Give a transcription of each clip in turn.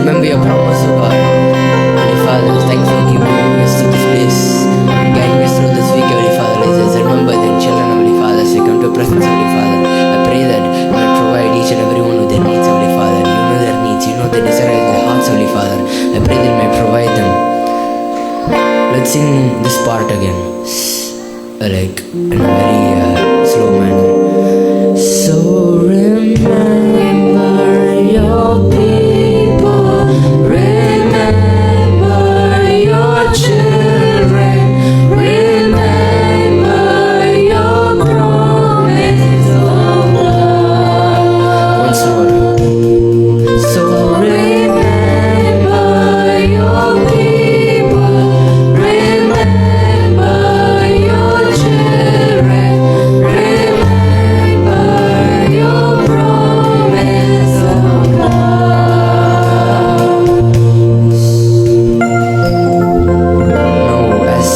remember your promise, O God. Holy Father, thank you for keeping us to this place, guiding us through this week, Holy Father. Let's remember the children, Holy Father, as we come to your presence, Holy Father. I pray that you will provide each and every one with their needs, Holy Father. You know their needs, you know the desire of their hearts, Holy Father. I pray that you may provide them. Let's sing this part again, like in a very slow manner. So remember your people, remember your children, remember your promise of love. Once more. So remember your people, remember your children, remember your promise of love. Now, as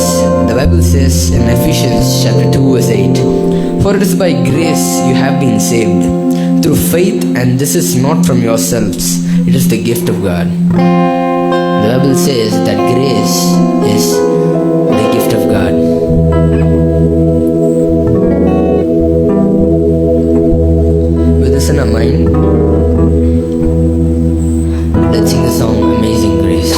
the Bible says in Ephesians chapter 2 verse 8, for it is by grace you have been saved, through faith, and this is not from yourselves, it is the gift of God. The Bible says that grace is the gift of God. With this in our mind, let's sing the song Amazing Grace.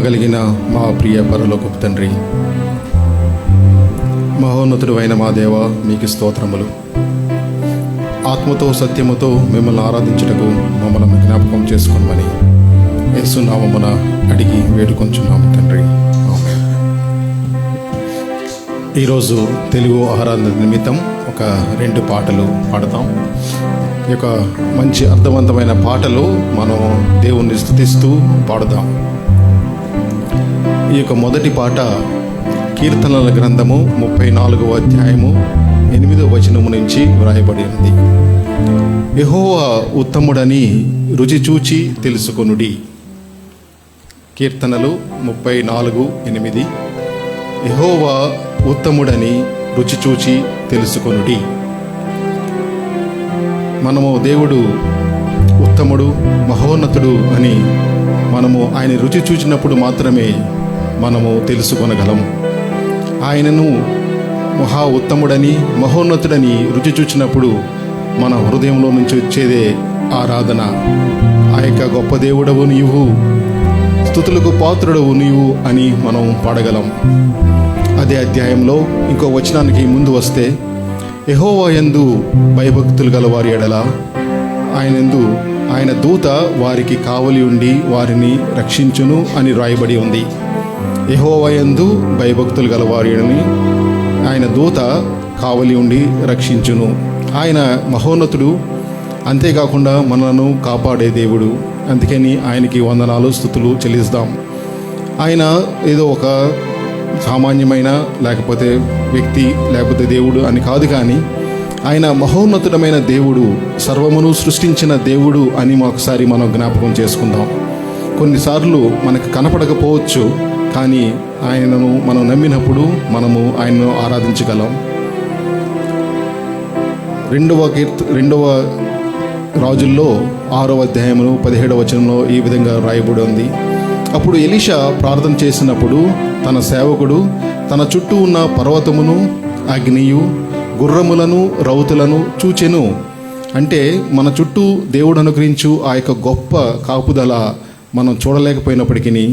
కలిగిన మా ప్రియ పరలోకపు తండ్రి, మహోన్నతుడు అయిన మా దేవ, మీకు స్తోత్రములు. ఆత్మతో సత్యముతో మిమ్మల్ని ఆరాధించుటకు మమ్మల్ని జ్ఞాపకం చేసుకోమని యేసు నామమున అడిగి వేడుకొంచున్నాము తండ్రి. ఆమేన్. ఈరోజు తెలుగు ఆరాధన నిమిత్తం ఒక 2 పాటలు పాడతాం. ఈ యొక్క మంచి అర్థవంతమైన పాటలు మనం దేవుణ్ణి స్తుతిస్తూ పాడుదాం. ఈ యొక్క మొదటి పాట కీర్తనల గ్రంథము 34వ అధ్యాయము 8వ వచనము నుంచి వ్రాయబడి ఉంది. యెహోవా ఉత్తముడని రుచి చూచి తెలుసుకొనుడి. కీర్తనలు 34:8. యెహోవా ఉత్తముడని రుచి చూచి తెలుసుకొనుడి. మనము దేవుడు ఉత్తముడు, మహోన్నతుడు అని మనము ఆయన రుచి చూచినప్పుడు మాత్రమే మనము తెలుసుకొనగలం. ఆయనను మహా ఉత్తముడని, మహోన్నతుడని రుచి చూచినప్పుడు మన హృదయంలో నుంచి వచ్చేదే ఆరాధన. ఆ యొక్క గొప్ప దేవుడవు నీవు, స్తుతులకు పాత్రుడవు నీవు అని మనం పాడగలం. అదే అధ్యాయంలో ఇంకో వచనానికి ముందు వస్తే, యెహోవా యందు భయభక్తులు గల వారి ఎడల ఆయన దూత వారికి కావలి ఉండి వారిని రక్షించును అని రాయబడి ఉంది. యెహోవా యందు భయభక్తులు గల వారి ఎడలని ఆయన దూత కావలి ఉండి రక్షించును. ఆయన మహోన్నతుడు, అంతేకాకుండా మనలను కాపాడే దేవుడు. అందుకని ఆయనకి వందనాలు, స్తుతులు చెల్లిస్తాం. ఆయన ఏదో ఒక సామాన్యమైన లేకపోతే వ్యక్తి లేకపోతే దేవుడు అని కాదు, కానీ ఆయన మహోన్నతుడమైన దేవుడు, సర్వమును సృష్టించిన దేవుడు అని ఒకసారి మనం జ్ఞాపకం చేసుకుందాం. కొన్నిసార్లు మనకు కనపడకపోవచ్చు, కానీ ఆయనను మనం నమ్మినప్పుడు మనము ఆయనను ఆరాధించగలం. 2వ రాజుల్లో 6వ అధ్యాయమును 17వ వచనంలో ఈ విధంగా రాయబడి ఉంది. అప్పుడు ఎలీషా ప్రార్థన చేసినప్పుడు తన సేవకుడు తన చుట్టూ ఉన్న పర్వతమును, అగ్నియు, గుర్రములను, రౌతులను చూచెను. అంటే మన చుట్టూ దేవుడు అనుగ్రహించు ఆ యొక్క గొప్ప కాపుదల మనం చూడలేకపోయినప్పటికీ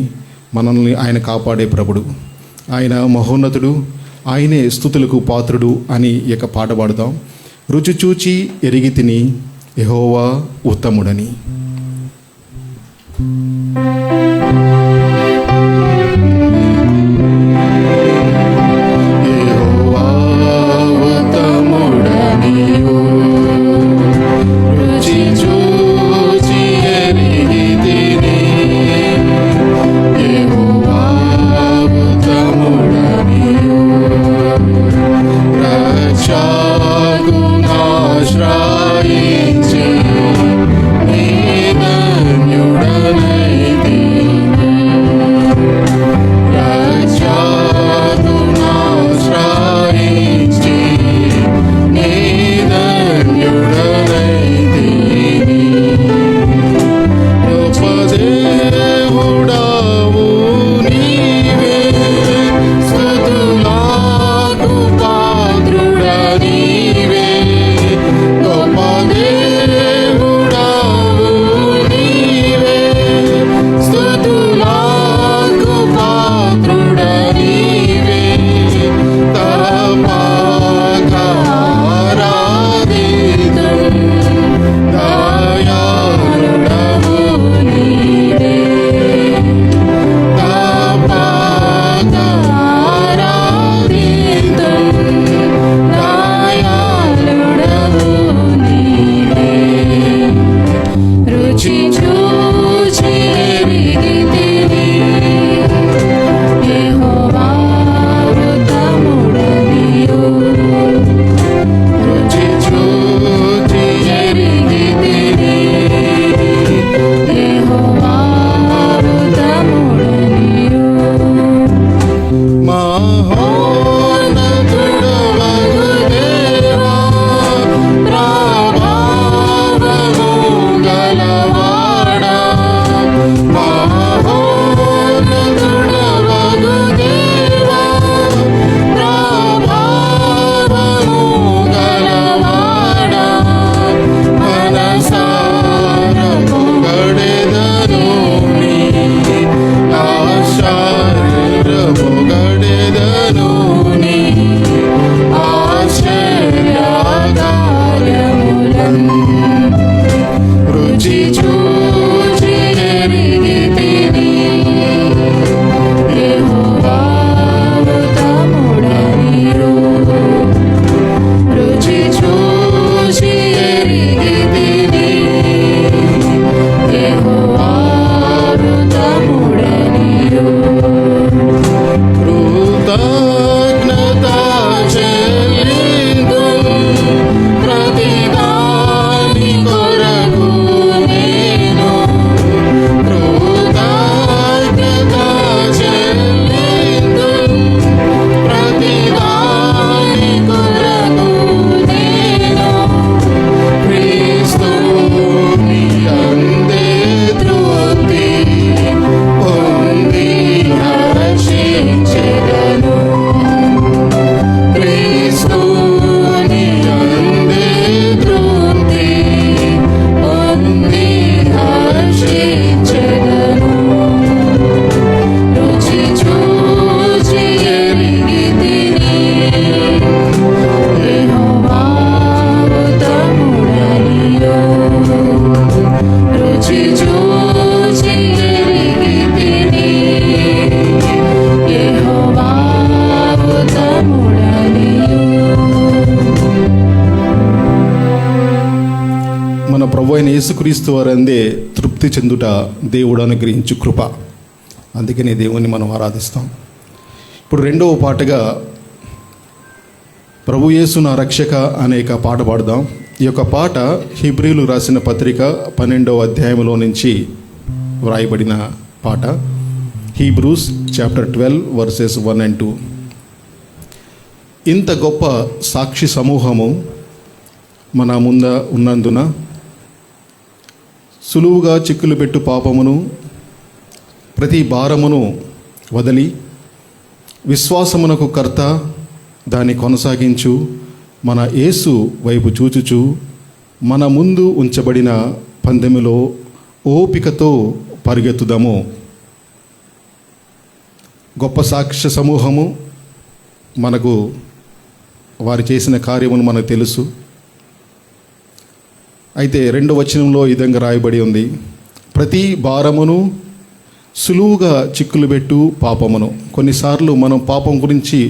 మనల్ని ఆయన కాపాడే ప్రభుడు. ఆయన మహోన్నతుడు, ఆయనే స్తుతులకు పాత్రుడు అని ఈ యొక్క పాట పాడుతాం. రుచి చూచి ఎరిగి తిని యెహోవా ఉత్తముడని. Shaguna Shrainche యేసుక్రీస్తు వారందే తృప్తి చెందుట దేవుడు అనుగ్రహించు కృప. అందుకనే దేవుని మనం ఆరాధిస్తాం. ఇప్పుడు రెండవ పాటగా ప్రభు యేసు నా రక్షక అనేక పాట పాడదాం. ఈ యొక్క పాట హెబ్రీలు రాసిన పత్రిక 12వ అధ్యాయంలో నుంచి వ్రాయబడిన పాట. Hebrews chapter 12 versus 1 and 2. ఇంత గొప్ప సాక్షి సమూహము మన ముంద ఉన్నందున సులువుగా చిక్కులు పెట్టు పాపమును ప్రతి భారమును వదిలి విశ్వాసమునకు కర్త దాన్ని కొనసాగించు మన యేసు వైపు చూచుచు మన ముందు ఉంచబడిన పందెములో ఓపికతో పరిగెత్తుదాము. గొప్ప సాక్ష్య సమూహము మనకు వారు చేసిన కార్యమును మనకు తెలుసు. అయితే 2వ వచనంలో ఈ విధంగా రాయబడి ఉంది, ప్రతి భారమును సులువుగా చిక్కులు పెట్టు పాపమును. కొన్నిసార్లు మనం పాపం గురించి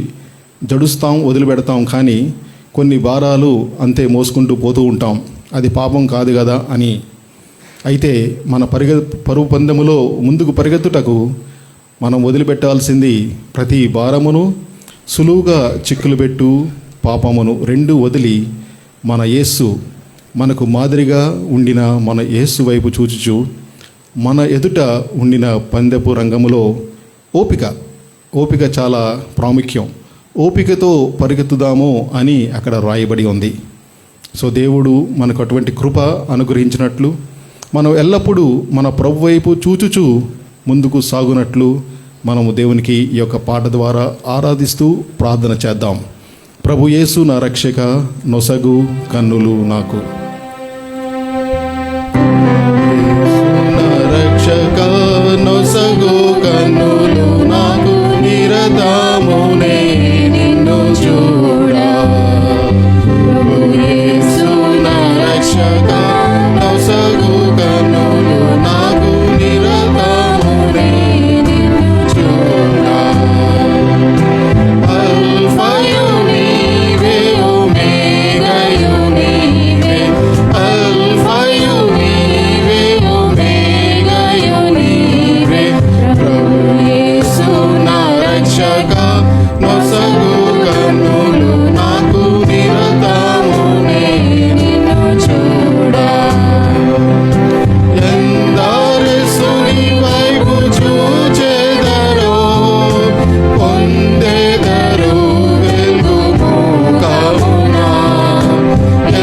జడుస్తాం, వదిలిపెడతాం, కానీ కొన్ని భారాలు అంతే మోసుకుంటూ పోతూ ఉంటాం. అది పాపం కాదు కదా అని. అయితే మన పరుగు పందెములో ముందుకు పరిగెత్తుటకు మనం వదిలిపెట్టాల్సింది ప్రతి భారమును సులువుగా చిక్కులు పెట్టు పాపమును రెండు వదిలి మన యేసు, మనకు మాదిరిగా ఉండిన మన యేసు వైపు చూచుచు మన ఎదుట ఉండిన పందెపు రంగములో ఓపిక చాలా ప్రాముఖ్యం. ఓపికతో పరిగెత్తుదాము అని అక్కడ రాయబడి ఉంది. సో దేవుడు మనకు అటువంటి కృప అనుగ్రహించినట్లు మనం ఎల్లప్పుడూ మన ప్రభు వైపు చూచుచు ముందుకు సాగునట్లు మనము దేవునికి ఈ యొక్క పాట ద్వారా ఆరాధిస్తూ ప్రార్థన చేద్దాం. ప్రభు యేసు నా రక్షక, నొసగు కన్నులు నాకు. నా రక్షక నొసగు కన్నులు నాకు, నిరతమునే నిన్ను చూడా. ప్రభు యేసు నా రక్షక నొసగు కన్నులు నాకు, నిరతమునే నిన్ను చూడా. అల్ఫయు నీవే, ఒమేగయు నీవే, అల్ఫయు నీవే, ఒమేగయు నీవే. ప్రభు యేసు నా రక్షక నొసగు కన్నులు నాకు, నిరతమునే నిన్ను చూడా. ఎందరెసుని వైపు చూచెదరో, పొందెదరు వెలుగు కవునా.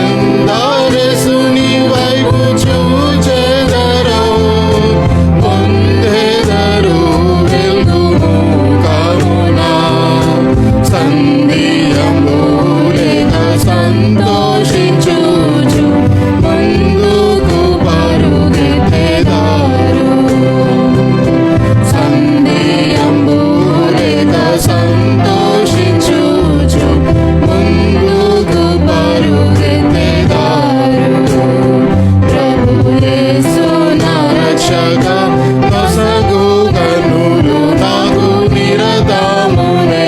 ఎందరెసుని వైపు చూచెదరో, పొందెదరు వెలుగు కవునా. సంధియంబు లేక సంతోషించుచు ముందుకు పరుగెత్తెదరు. సంధియంబు లేక సంతోషించుచు ముందుకు పరుగెత్తెదరు. ప్రభు యేసు నా రక్షక నొసగు కన్నులు నాకు, నిరతమునే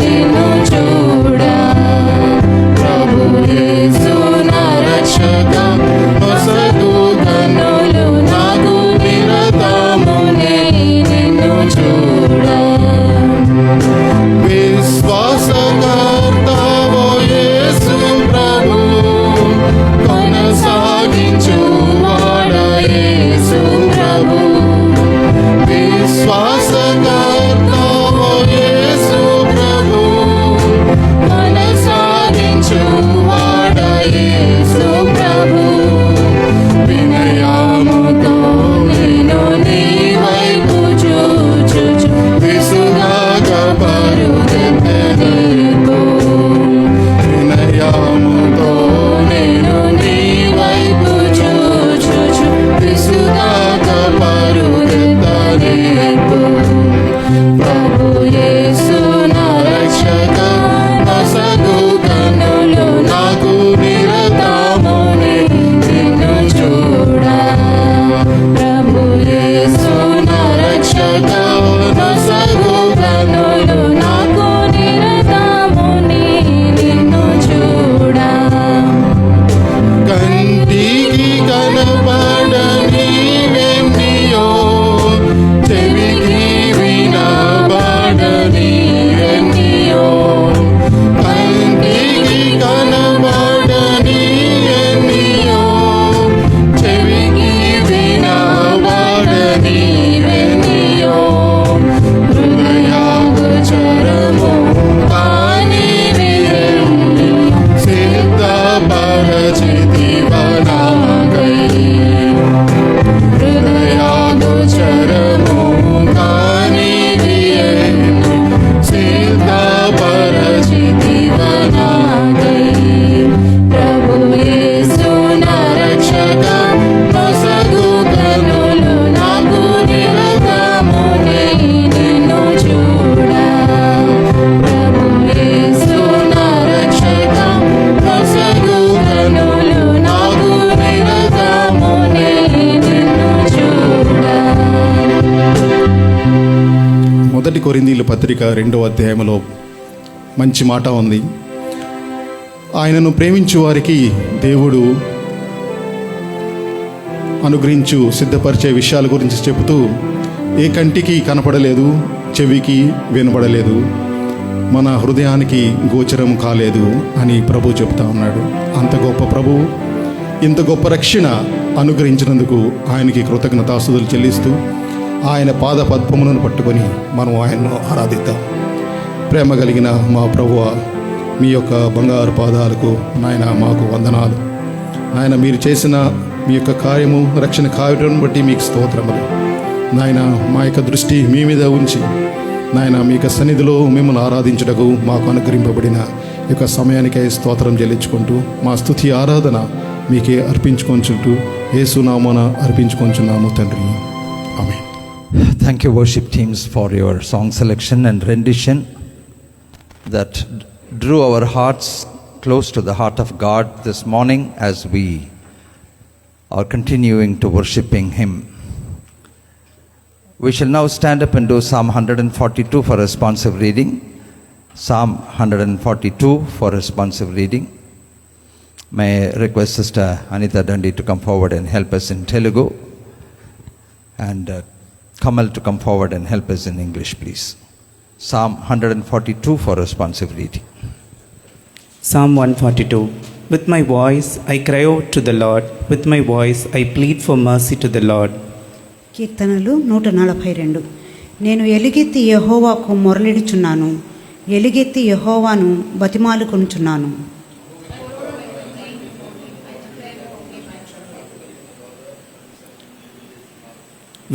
నిన్ను చూడా. ప్రభు యేసు నా రక్షక నొసగు కన్నులు నాకు, నిరతమునే నిన్ను చూడా. విశ్వాసకర్తవో యేసు ప్రభు, కొనసాగించు వాడ యేసు ప్రభు. మొదటి కొరింథీయుల పత్రిక 2వ అధ్యాయంలో మంచి మాట ఉంది. ఆయనను ప్రేమించు వారికి దేవుడు అనుగ్రహించు సిద్ధపరిచే విషయాల గురించి చెబుతూ, ఏ కంటికి కనపడలేదు, చెవికి వినబడలేదు, మన హృదయానికి గోచరం కాలేదు అని ప్రభు చెప్తా ఉన్నాడు. అంత గొప్ప ప్రభు ఇంత గొప్ప రక్షణ అనుగ్రహించినందుకు ఆయనకి కృతజ్ఞతాస్తుతులు చెల్లిస్తూ ఆయన పాద పద్మములను పట్టుకొని మనం ఆయన్ను ఆరాధిద్దాం. ప్రేమ కలిగిన మా ప్రభువా, మీ యొక్క బంగారు పాదాలకు నాయన మాకు వందనాలు. నాయన మీరు చేసిన మీ యొక్క కార్యము, రక్షణ కార్యం బట్టి మీకు స్తోత్రములు. నాయన మా యొక్క దృష్టి మీ మీద ఉంచి నాయన మీ యొక్క సన్నిధిలో మిమ్మల్ని ఆరాధించుటకు మాకు అనుగ్రహింపబడిన ఈ యొక్క సమయానికై స్తోత్రం చెల్లించుకుంటూ మా స్తుతి ఆరాధన మీకే అర్పించుకొంచుంటూ యేసునామమున అర్పించుకొంచున్నాము తండ్రి. ఆమేన్. Thank you, worship teams, for your song selection and rendition that drew our hearts close to the heart of God this morning as we are continuing to worshiping Him. We shall now stand up and do Psalm 142 for responsive reading. Psalm 142 for responsive reading. May I request Sister Anita Dandi to come forward and help us in Telugu, and Kamal to come forward and help us in English, please. Psalm 142 for responsive reading. Psalm 142. With my voice I cry out to the Lord. With my voice I plead for mercy to the Lord. కీర్తనలు 142. నేను ఎలుగెత్తి యెహోవాకు మొరలిడుచున్నాను, ఎలుగెత్తి యెహోవాను బతిమాలుకొనుచున్నాను.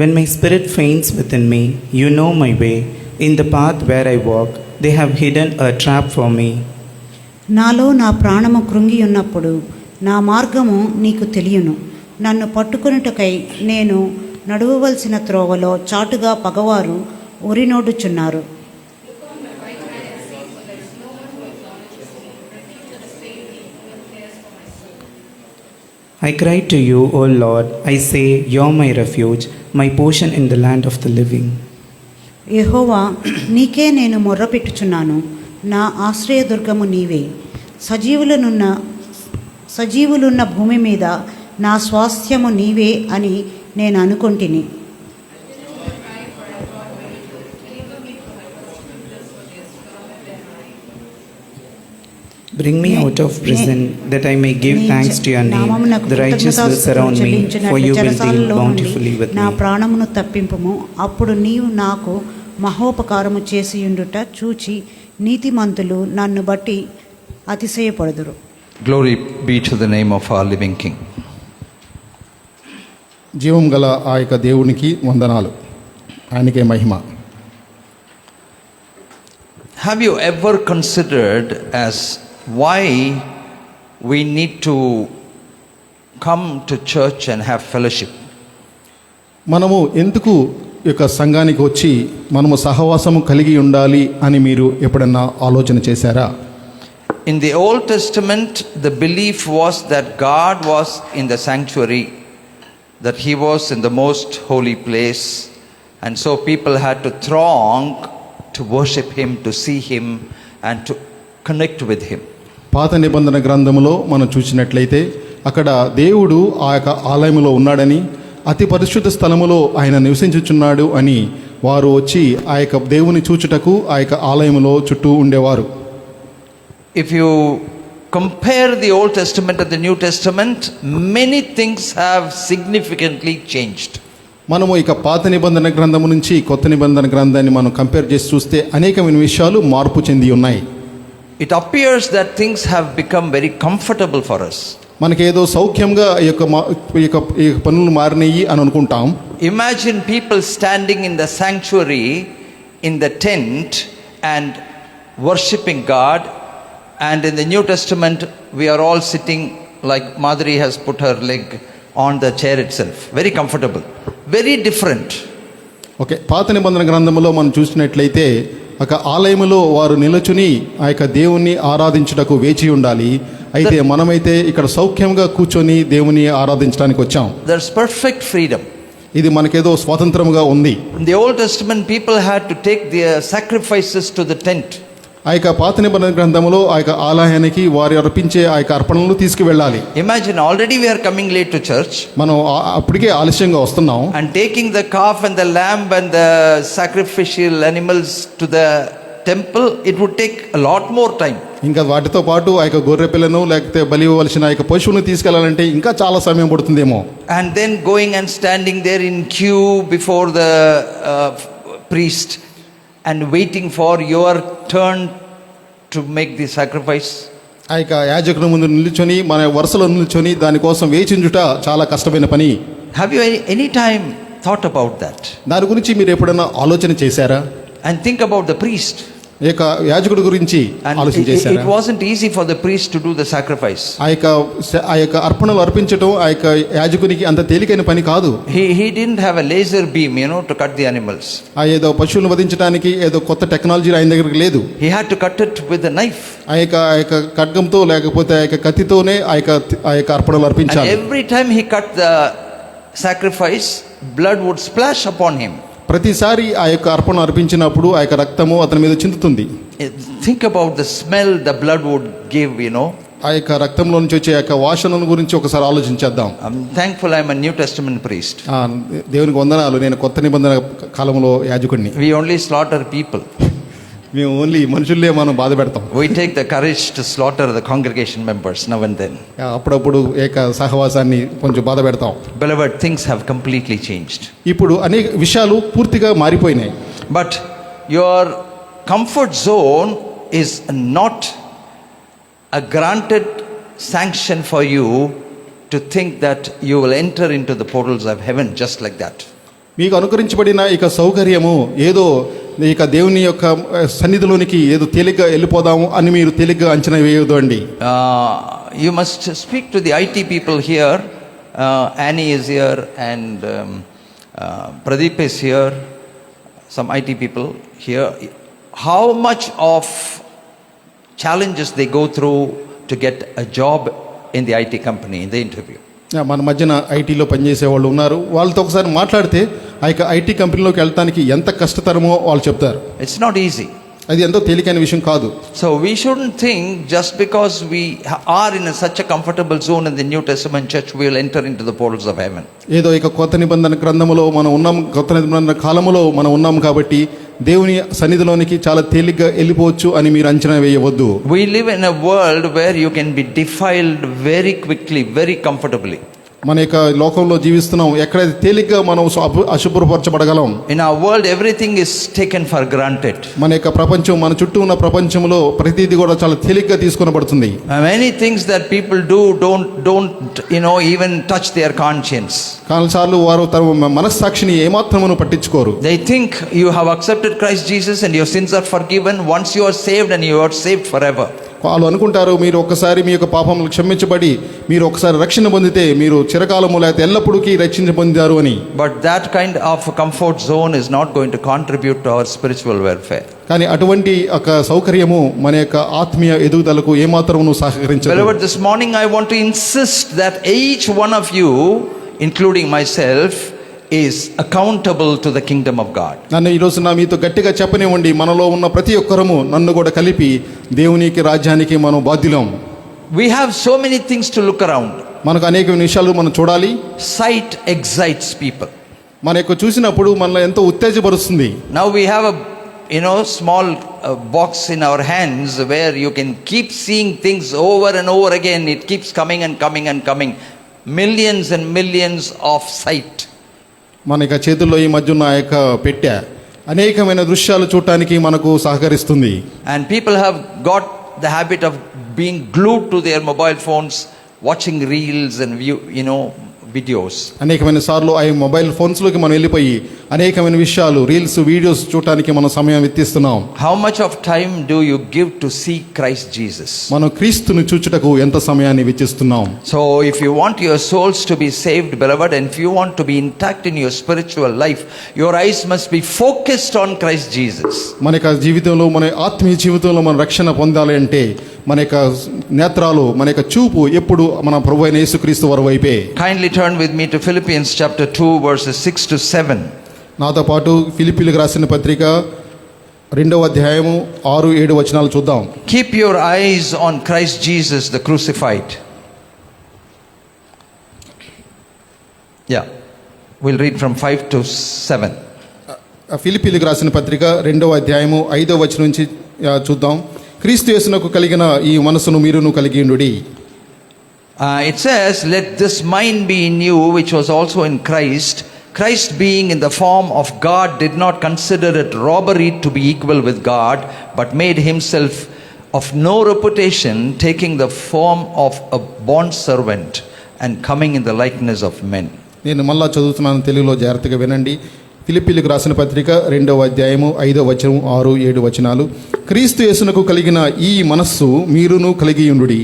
When my spirit faints within me, you know my way. In the path where I walk, they have hidden a trap for me. నాలో నా ప్రాణము కృంగి ఉన్నప్పుడు నా మార్గము నీకు తెలియను. నన్ను పట్టుకొనుటకై నేను నడువవలసిన త్రోవలో చాటుగా పగవారు ఉరినోడుచున్నారు. I cry to you, O Lord. I say, you're my refuge, my portion in the land of the living. యెహోవా, నీకే నేను మొర్రపెట్టుచున్నాను, నా ఆశ్రయదుర్గము నీవే. సజీవులున్న భూమి మీద నా స్వాస్థ్యము నీవే అని నేను అనుకొంటిని. Bring me out of prison, that I may give thanks to your name. The righteous will surround me, for you will deal bountifully with నా me. ప్రాణమును తప్పింపుము, అప్పుడు నీవు నాకు మహోపకారము చేసియుండుట చూచి నీతిమంతులు నన్ను బట్టి అతిశయపడుదురు. Glory be to the name of our living King. జీవం గల ఆ యొక్క దేవునికి వందనాలు, ఆయనకే మహిమ. Have you ever considered as why we need to come to church and have fellowship? మనము ఎందుకు ఈ యొక్క సంఘానికి వచ్చి మనము సహవాసము కలిగి ఉండాలి అని మీరు ఎప్పుడన్నా ఆలోచన చేశారా? In the Old Testament, the belief was that God was in the sanctuary, that He was in the most holy place, and so people had to throng to worship Him, to see Him, and to connect with Him. పాత నిబంధన గ్రంథములో మనం చూసినట్లయితే అక్కడ దేవుడు ఆ యొక్క ఆలయములో ఉన్నాడని, అతి పరిశుద్ధ స్థలములో ఆయన నివసించుచున్నాడు అని వారు వచ్చి ఆ యొక్క దేవుని చూచుటకు ఆ యొక్క ఆలయములో చుట్టూ ఉండేవారు. If you compare the Old Testament and the New Testament, many things have significantly changed. మనము ఇక పాత నిబంధన గ్రంథము నుంచి కొత్త నిబంధన గ్రంథాన్ని మనం కంపేర్ చేసి చూస్తే అనేకమైన విషయాలు మార్పు చెంది ఉన్నాయి. It appears that things have become very comfortable for us. మనకేదో సౌఖ్యంగా ఈ యొక్క పనులు మారినాయి అని అనుకుంటాం. Imagine people standing in the sanctuary, in the tent, and worshipping God. And in the New Testament, we are all sitting like Madhuri has put her leg on the chair itself. Very comfortable. Very different. Okay, పాత నిబంధన గ్రంథములో మనం చూసినట్లయితే ఒక ఆలయములో వారు నిలుచుని ఆ యొక్క దేవుణ్ణి ఆరాధించుటకు వేచి ఉండాలి. అయితే మనమైతే ఇక్కడ సౌఖ్యంగా కూర్చొని దేవుని ఆరాధించడానికి వచ్చాం. There's perfect freedom. ఇది మనకేదో స్వాతంత్రముగా ఉంది. In the Old Testament, people had to take their sacrifices to the tent. ఆ యొక్క పాత నిబంధన గ్రంథములో ఆ యొక్క ఆలయానికి వారి అర్పించే ఆ యొక్క అర్పణలను తీసుకువెళ్ళాలి. Imagine, already we are coming late to church. మనం అప్పటికే ఆలస్యంగా వస్తున్నాం. And taking the calf and the lamb and the sacrificial animals to the temple, it would take a lot more time. ఇంకా వాటితో పాటు ఆ యొక్క గొర్రె పిల్లను లేకపోతే బలి ఇవ్వవలసిన ఆ యొక్క పశువును తీసుకెళ్లాలంటే ఇంకా చాలా సమయం పడుతుందేమో. And then going and standing there in queue before the priest and waiting for your turn to make the sacrifice. ఆ యొక్క యాజకుని ముందు నిల్చొని మన వరుసలో నిల్చొని దానికోసం వేచించుట చాలా కష్టమైన పని. Have you any time thought about that? దాని గురించి మీరు ఎప్పుడైనా ఆలోచన చేశారా? And think about the priest. ఈ యొక్క యాజకుడి గురించి And ఆలోచన చేశారా? it wasn't easy for the priest to do the sacrifice. ఆ యొక్క అర్పణలు అర్పించడం ఆ యొక్క యాజకునికి అంత తేలికైన పని కాదు. He didn't have a laser beam, to cut the animals. ఆ ఏదో పశువులను వధించడానికి ఏదో కొత్త టెక్నాలజీ ఆయన దగ్గరికి లేదు. He had to cut it with a knife. ఆ యొక్క ఖడ్గంతో లేకపోతే ఆ యొక్క కత్తితోనే ఆ యొక్క అర్పణలు And అర్పించాలి. every time he cut the sacrifice, blood would splash upon him. ప్రతిసారి ఆ యొక్క అర్పణ అర్పించినప్పుడు ఆ యొక్క రక్తము అతని మీద చిందుతుంది. Think about the smell the blood would give, ఆ యొక్క రక్తంలో నుంచి వచ్చే ఆ యొక్క వాసనను గురించి ఒకసారి ఆలోచించేద్దాం. I'm thankful I'm a New Testament priest. దేవునికి వందనాలు, నేను కొత్త నిబంధన కాలంలో యాజకుడిని. We only slaughter people. మేము ఓన్లీ మనుషుల్లే మనం బాధ పెడతాం. We take the courage to slaughter the congregation members now and then. అప్పుడప్పుడు ఏక సహవాసాన్ని కొంచెం బాధ పెడతాం. Beloved, things have completely changed. ఇప్పుడు అనేక విషయాలు పూర్తిగా మారిపోయినాయి. But your comfort zone is not a granted sanction for you to think that you will enter into the portals of heaven just like that. మీకు అనుకరించబడిన ఇక సౌకర్యము ఏదో ఇక దేవుని యొక్క సన్నిధిలోనికి ఏదో తేలిగ్గా వెళ్ళిపోదాము అని మీరు తేలిగ్గా అంచనా వేయొద్దు అండి. You must speak to the IT people here. Annie is here and Pradeep is here. Some IT people here. How much of challenges they go through to get a job in the IT company in the interview. మన మధ్యన ఐటీలో పనిచేసే వాళ్ళు ఉన్నారు. వాళ్ళతో ఒకసారి మాట్లాడితే ఆ యొక్క ఐటీ కంపెనీలోకి వెళ్ళడానికి ఎంత కష్టతరమో వాళ్ళు చెప్తారు. It's not easy. అది ఎంతో తేలికైన విషయం కాదు. So we shouldn't think just because we are in such a comfortable zone in the New Testament church we will enter into the portals of heaven. ఏదో ఇక కొత్త నిబంధన గ్రంథములో మనం ఉన్నాం, కొత్త నిబంధన కాలములో మనం ఉన్నాం కాబట్టి దేవుని సన్నిధిలోనికి చాలా తేలిగ్గా వెళ్ళిపోవచ్చు అని మీరు అంచనా వేయవద్దు. We live in a world where you can be defiled very quickly, very comfortably. మన యొక్క లోకంలో జీవిస్తున్నాం, ఎక్కడైతే తేలిగ్గా మనం అశుభ్రపరచబడగలం. In our world everything is taken for granted. మన యొక్క ప్రపంచం, మన చుట్టూ ఉన్న ప్రపంచంలో ప్రతిదీ కూడా చాలా తేలిగ్గా తీసుకొనబడుతుంది. Many things that people do don't even touch their conscience. కాలసార్లు వారు తమ మనస్సాక్షిని ఏమాత్రమును పట్టించుకోరు. They think you have accepted Christ Jesus and your sins are forgiven once you are saved and you are saved forever. వాళ్ళు అనుకుంటారు మీరు ఒక్కసారి మీ యొక్క పాపములు క్షమించబడి మీరు ఒకసారి రక్షణ పొందితే మీరు చిరకాలము లేకపోతే ఎల్లప్పుడూకి రక్షణ పొందారు అని. But that kind of comfort zone is not going to contribute to our spiritual welfare. కానీ అటువంటి ఒక సౌకర్యము మన యొక్క ఆత్మీయ ఎదుగుదలకు ఏమాత్రమును సహకరించదు. Beloved, this morning I want to insist that each one of you, including myself, is accountable to the kingdom of God. నన్ను ఈ రోజు మీతో గట్టిగా చెప్పనివ్వండి, మనలో ఉన్న ప్రతి ఒక్కరము నన్ను కూడా కలిపి దేవునికి రాజ్యానికి మనం బాధ్యులం. We have so many things to look around. మనకు అనేక విషయాలు మనం చూడాలి. Sight excites people. మన యొక్క చూసినప్పుడు మనలో ఎంతో ఉత్తేజపరుస్తుంది. Now we have a small box in our hands where you can keep seeing things over and over again. It keeps coming and coming and coming. Millions and millions of sight. మన యొక్క చేతుల్లో ఈ మధ్య ఉన్న యొక్క పెట్టె అనేకమైన దృశ్యాలు చూడటానికి మనకు సహకరిస్తుంది. And people have got the habit of being glued to their mobile phones, watching reels and videos. అనేకమైన సార్లు ఆ మొబైల్ ఫోన్స్లోకి మనం వెళ్ళిపోయి అనేకమైన విషయాలు రీల్స్ వీడియోస్ చూడటానికి మనం సమయం వెచ్చిస్తున్నాం. How much of time do you give to see Christ Jesus? మనం క్రీస్తుని చూచుటకు ఎంత సమయాన్ని వెచ్చిస్తున్నాం? So if you want your souls to be saved, beloved, and if you want to be intact in your spiritual life, your eyes must be focused on Christ Jesus. మన యొక్క జీవితంలో, మన ఆత్మీయ జీవితంలో మన రక్షణ పొందాలి అంటే మన యొక్క నేత్రాలు, మన యొక్క చూపు ఎప్పుడు మన ప్రభువైన యేసుక్రీస్తు వారి వైపే. Kindly turn with me to Philippians chapter 2 verses 6 to 7. నాతో పాటు ఫిలిప్పీలకు రాసిన పత్రిక 2వ అధ్యాయము 6-7 వచనాలు చూద్దాం. Keep your eyes on Christ Jesus the crucified. Yeah, we'll read from 5 to 7. ఫిలిప్పీలకు రాసిన పత్రిక 2వ అధ్యాయము 5వ వచనం నుంచి చూద్దాం. క్రీస్తు యేసునకు కలిగిన ఈ మనసును మీరును కలిగి ఉండుడి. It says, let this mind be in you which was also in Christ. Christ being in the form of God did not consider it robbery to be equal with God, but made himself of no reputation, taking the form of a bond servant and coming in the likeness of men. నేను మళ్ళా చదువుతున్నాను, తెలుగులో జాగ్రత్తగా వినండి. ఫిలిప్పీలకు రాసిన పత్రిక 2వ అధ్యాయము 5వ వచనం 6-7 వచనాలు. క్రీస్తు యేసునకు కలిగిన ఈ మనస్సు మీరును కలిగి ఉండుడి.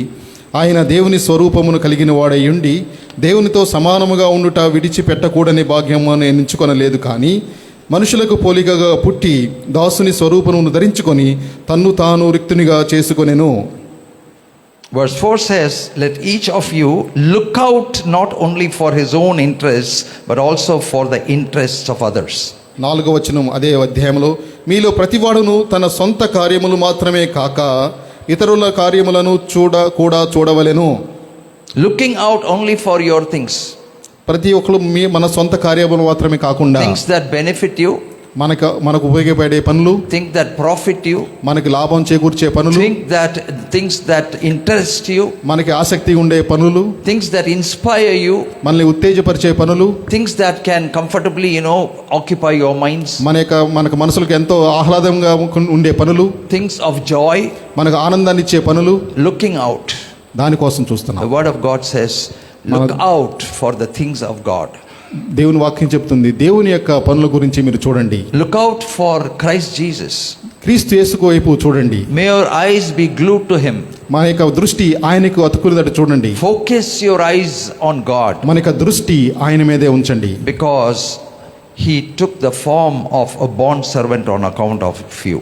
ఆయన దేవుని స్వరూపమును కలిగిన వాడయుండి దేవునితో సమానముగా ఉండుట విడిచిపెట్టకూడని భాగ్యము ఎంచుకొనలేదు, కానీ మనుషులకు పోలికగా పుట్టి దాసుని స్వరూపమును ధరించుకొని తన్ను తాను రిక్తునిగా చేసుకొనెను. Verse 4 says, let each of you look out not only for his own interests, but also for the interests of others. 4వ వచనం అదే అధ్యాయంలో, మీలో ప్రతివాడును తన సొంత కార్యములు మాత్రమే కాక ఇతరుల కార్యములను కూడా చూడవలెను. Looking out only for your things. ప్రతి ఒక్కరు మన సొంత కార్యములు మాత్రమే కాకుండా Things that benefit you. మనకు ఉపయోగపడే పనులు, Think that profit you. మనకి లాభం చేకూర్చే పనులు, Things that interest you. మనకి ఆసక్తి ఉండే పనులు, Things that inspire you. మనల్ని ఉత్తేజపరిచే పనులు, Things that can comfortably, occupy your minds. మనకు మనసులకు ఎంతో ఆహ్లాదంగా ఉండే పనులు, Things of joy. మనకు ఆనందాన్ని ఇచ్చే పనులు, Looking out. దానికోసం చూస్తున్నాం. The word of God says, look out for the things of God. దేవుని వాక్యం చెప్తుంది, దేవుని యొక్క పనుల గురించి మీరు చూడండి. Look out for Christ Jesus. క్రీస్తు యేసుకు వైపు చూడండి. May your eyes be glued to him. మన యొక్క దృష్టి ఆయనకు అతుకునేటట్టు చూడండి. Focus your eyes on God. మన యొక్క దృష్టి ఆయన మీదే ఉంచండి. Because he took the form of a bond servant on account of few.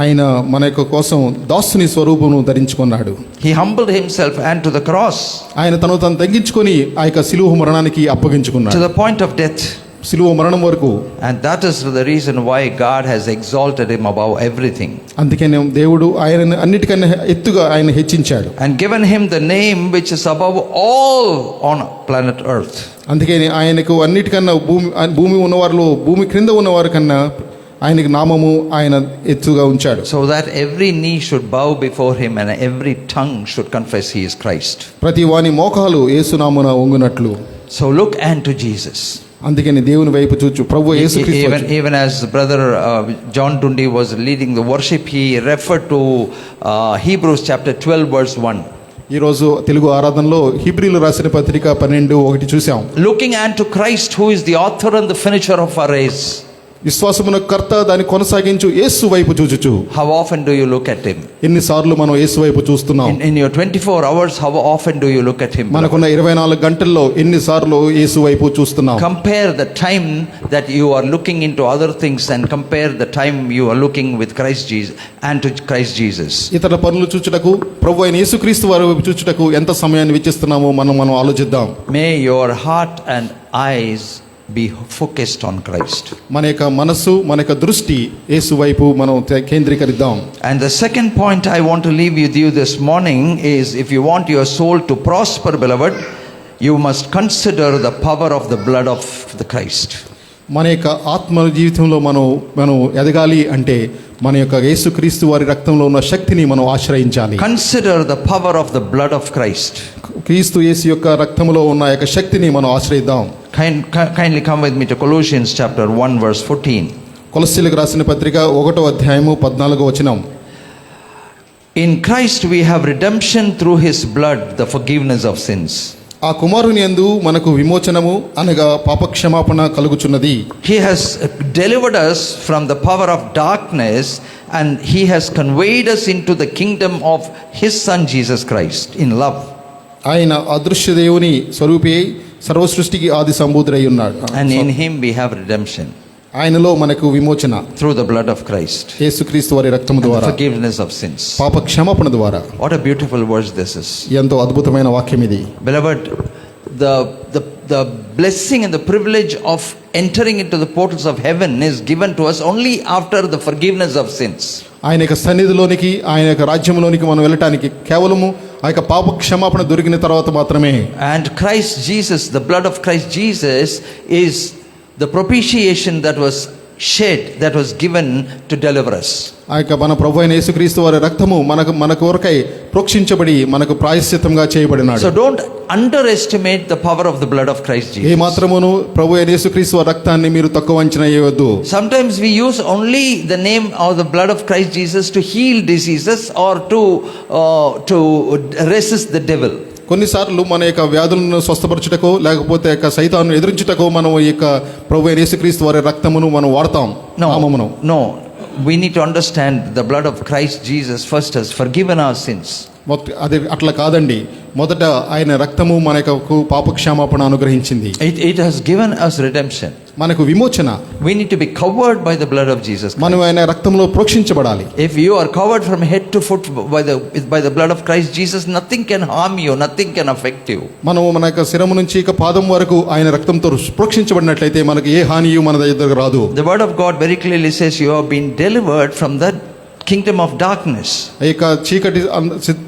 ఆయన మన యొక్క కోసం దాసుని స్వరూపమును ధరించుకున్నాడు. He humbled himself and to the cross. ఆయన తను తగ్గించుకొని ఆ యొక్క సిలువ మరణానికి అప్పగించుకున్నాడు. To the point of death. సిలువ మరణం వరకు. And that is the reason why God has exalted him above everything. అందుకనే దేవుడు ఆయనను అన్నిటికన్నా ఎత్తుగా ఆయన హెచ్చించాడు. And given him the name which is above all on planet earth. అందుకని ఆయనకు అన్నిటికన్నా భూమి ఉన్నవారిలో భూమి క్రింద ఉన్నవారి కన్నా ఆయనకి నామము ఆయన ఎత్తుగా ఉంచాడు. So that every knee should bow before him and every tongue should confess he is Christ. ప్రతి వాని మోకాలు యేసునామమున వంగునట్లు. So look unto Jesus. అందుకని దేవుని వైపు చూచు ప్రభు యేసుక్రీస్తు. Even as brother John Dundi was leading the worship, he referred to Hebrews chapter 12 verse 1. ఈ రోజు తెలుగు ఆరాధనలో హీబ్రీయులు రాసిన పత్రిక 12:1 చూసాం. Looking unto Christ who is the author and the finisher of our race. విశ్వాసమున కర్త దాన్ని కొనసాగించు యేసు వైపు చూచుచు. How often do you look at him? ఎన్నిసార్లు మనం యేసు వైపు చూస్తున్నాం? In your 24 hours, how often do you look at him? మనకున్న 24 గంటల్లో ఎన్నిసార్లు యేసు వైపు చూస్తున్నాం? Compare the time that you are looking into other things and compare the time you are looking with Christ Jesus and to Christ Jesus. ఇతర పనులు చూచుటకు ప్రభు అయిన యేసుక్రీస్తు వారి వైపు చూచుటకు ఎంత సమయాన్ని వెచ్చిస్తున్నామో మనం ఆలోచిద్దాం. May your heart and eyes be focused on Christ. మన యొక్క మనసు, మన యొక్క దృష్టి యేసు వైపు మనం కేంద్రీకరిద్దాం. And the second point I want to leave with you this morning is, if you want your soul to prosper, beloved, you must consider the power of the blood of the Christ. మన యొక్క ఆత్మ జీవితంలో మనం ఎదగాలి అంటే మన యొక్క యేసుక్రీస్తు వారి రక్తంలో ఉన్న శక్తిని మనం ఆశ్రయించాలి. Consider the power of the blood of Christ. క్రీస్తు యేసు యొక్క రక్తంలో ఉన్న యొక్క శక్తిని మనం ఆశ్రయిద్దాం. Kindly come with me to Colossians chapter 1 verse 14. కొలస్సీలకు రాసిన పత్రిక 1వ అధ్యాయము 14వ వచనం. In Christ we have redemption through his blood, the forgiveness of sins. ఆ కుమారుని యందు మనకు విమోచనము అనగా పాపక్షమాపణ కలుగుచున్నది. He has delivered us from the power of darkness and he has conveyed us into the kingdom of his son Jesus Christ in love. ఆయన అదృశ్య దేవుని స్వరూపి సర్వ సృష్టికి ఆది సంబూతుడై ఉన్నాడు. And in him we have redemption. ఆయనలో మనకు విమోచన through the blood of Christ. యేసుక్రీస్తు వారి రక్తము ద్వారా forgiveness of sins. పాప క్షమాపణ ద్వారా. What a beautiful verse this is. ఎంతో అద్భుతమైన వాక్యం ఇది. Beloved, the blessing and the privilege of entering into the portals of heaven is given to us only after the forgiveness of sins. ఆయన యొక్క సన్నిధిలోనికి, ఆయన యొక్క రాజ్యంలోనికి మనం వెళ్ళటానికి కేవలము ఆ యొక్క పాప క్షమాపణ దొరికిన తర్వాత మాత్రమే. And Christ Jesus, the blood of Christ Jesus is the propitiation that was shed, that was given to deliver us. ఆ యొక్క మన ప్రభు అయిన యేసుక్రీస్తు వారి రక్తము మన కొరకై ప్రోక్షించబడి మనకు ప్రాయశ్చిత్తంగా చేయబడినాడు. So don't underestimate the power of the blood of Christ Jesus. ఏ మాత్రమును ప్రభు అయిన యేసుక్రీస్తు వారి రక్తాన్ని మీరు తక్కువ అంచనా వేయవద్దు. Sometimes we use only the name of the blood of Christ Jesus to heal diseases or to resist the devil. కొన్నిసార్లు మన యొక్క వ్యాధులను స్వస్థపరచుటకో లేకపోతే యొక్క సైతాన్ని ఎదిరించుటకో మనం ఈ యొక్క ప్రభు అయిన యేసుక్రీస్తు వారి రక్తమును మనం వాడతాం. నామమును. No, we need to understand the blood of Christ Jesus first has forgiven our sins. అది అట్లా కాదండి. మొదట ఆయన రక్తము మన యొక్క పాప క్షమాపణ అనుగ్రహించింది. It has given us redemption. మనకు విమోచన. We need to be covered by the blood of Jesus Christ. మనం ఆయన రక్తంలో ప్రోక్షించబడాలి. If you are covered from head to foot by the blood of Christ Jesus, nothing can harm you, nothing can affect you. మనం మన యొక్క శిరము నుంచి ఇక పాదం వరకు ఆయన రక్తంతో ప్రోక్షించబడినట్లయితే మనకు ఏ హానియు మన దగ్గరకు రాదు. The word of God very clearly says you have been delivered from the kingdom of darkness. ఈ యొక్క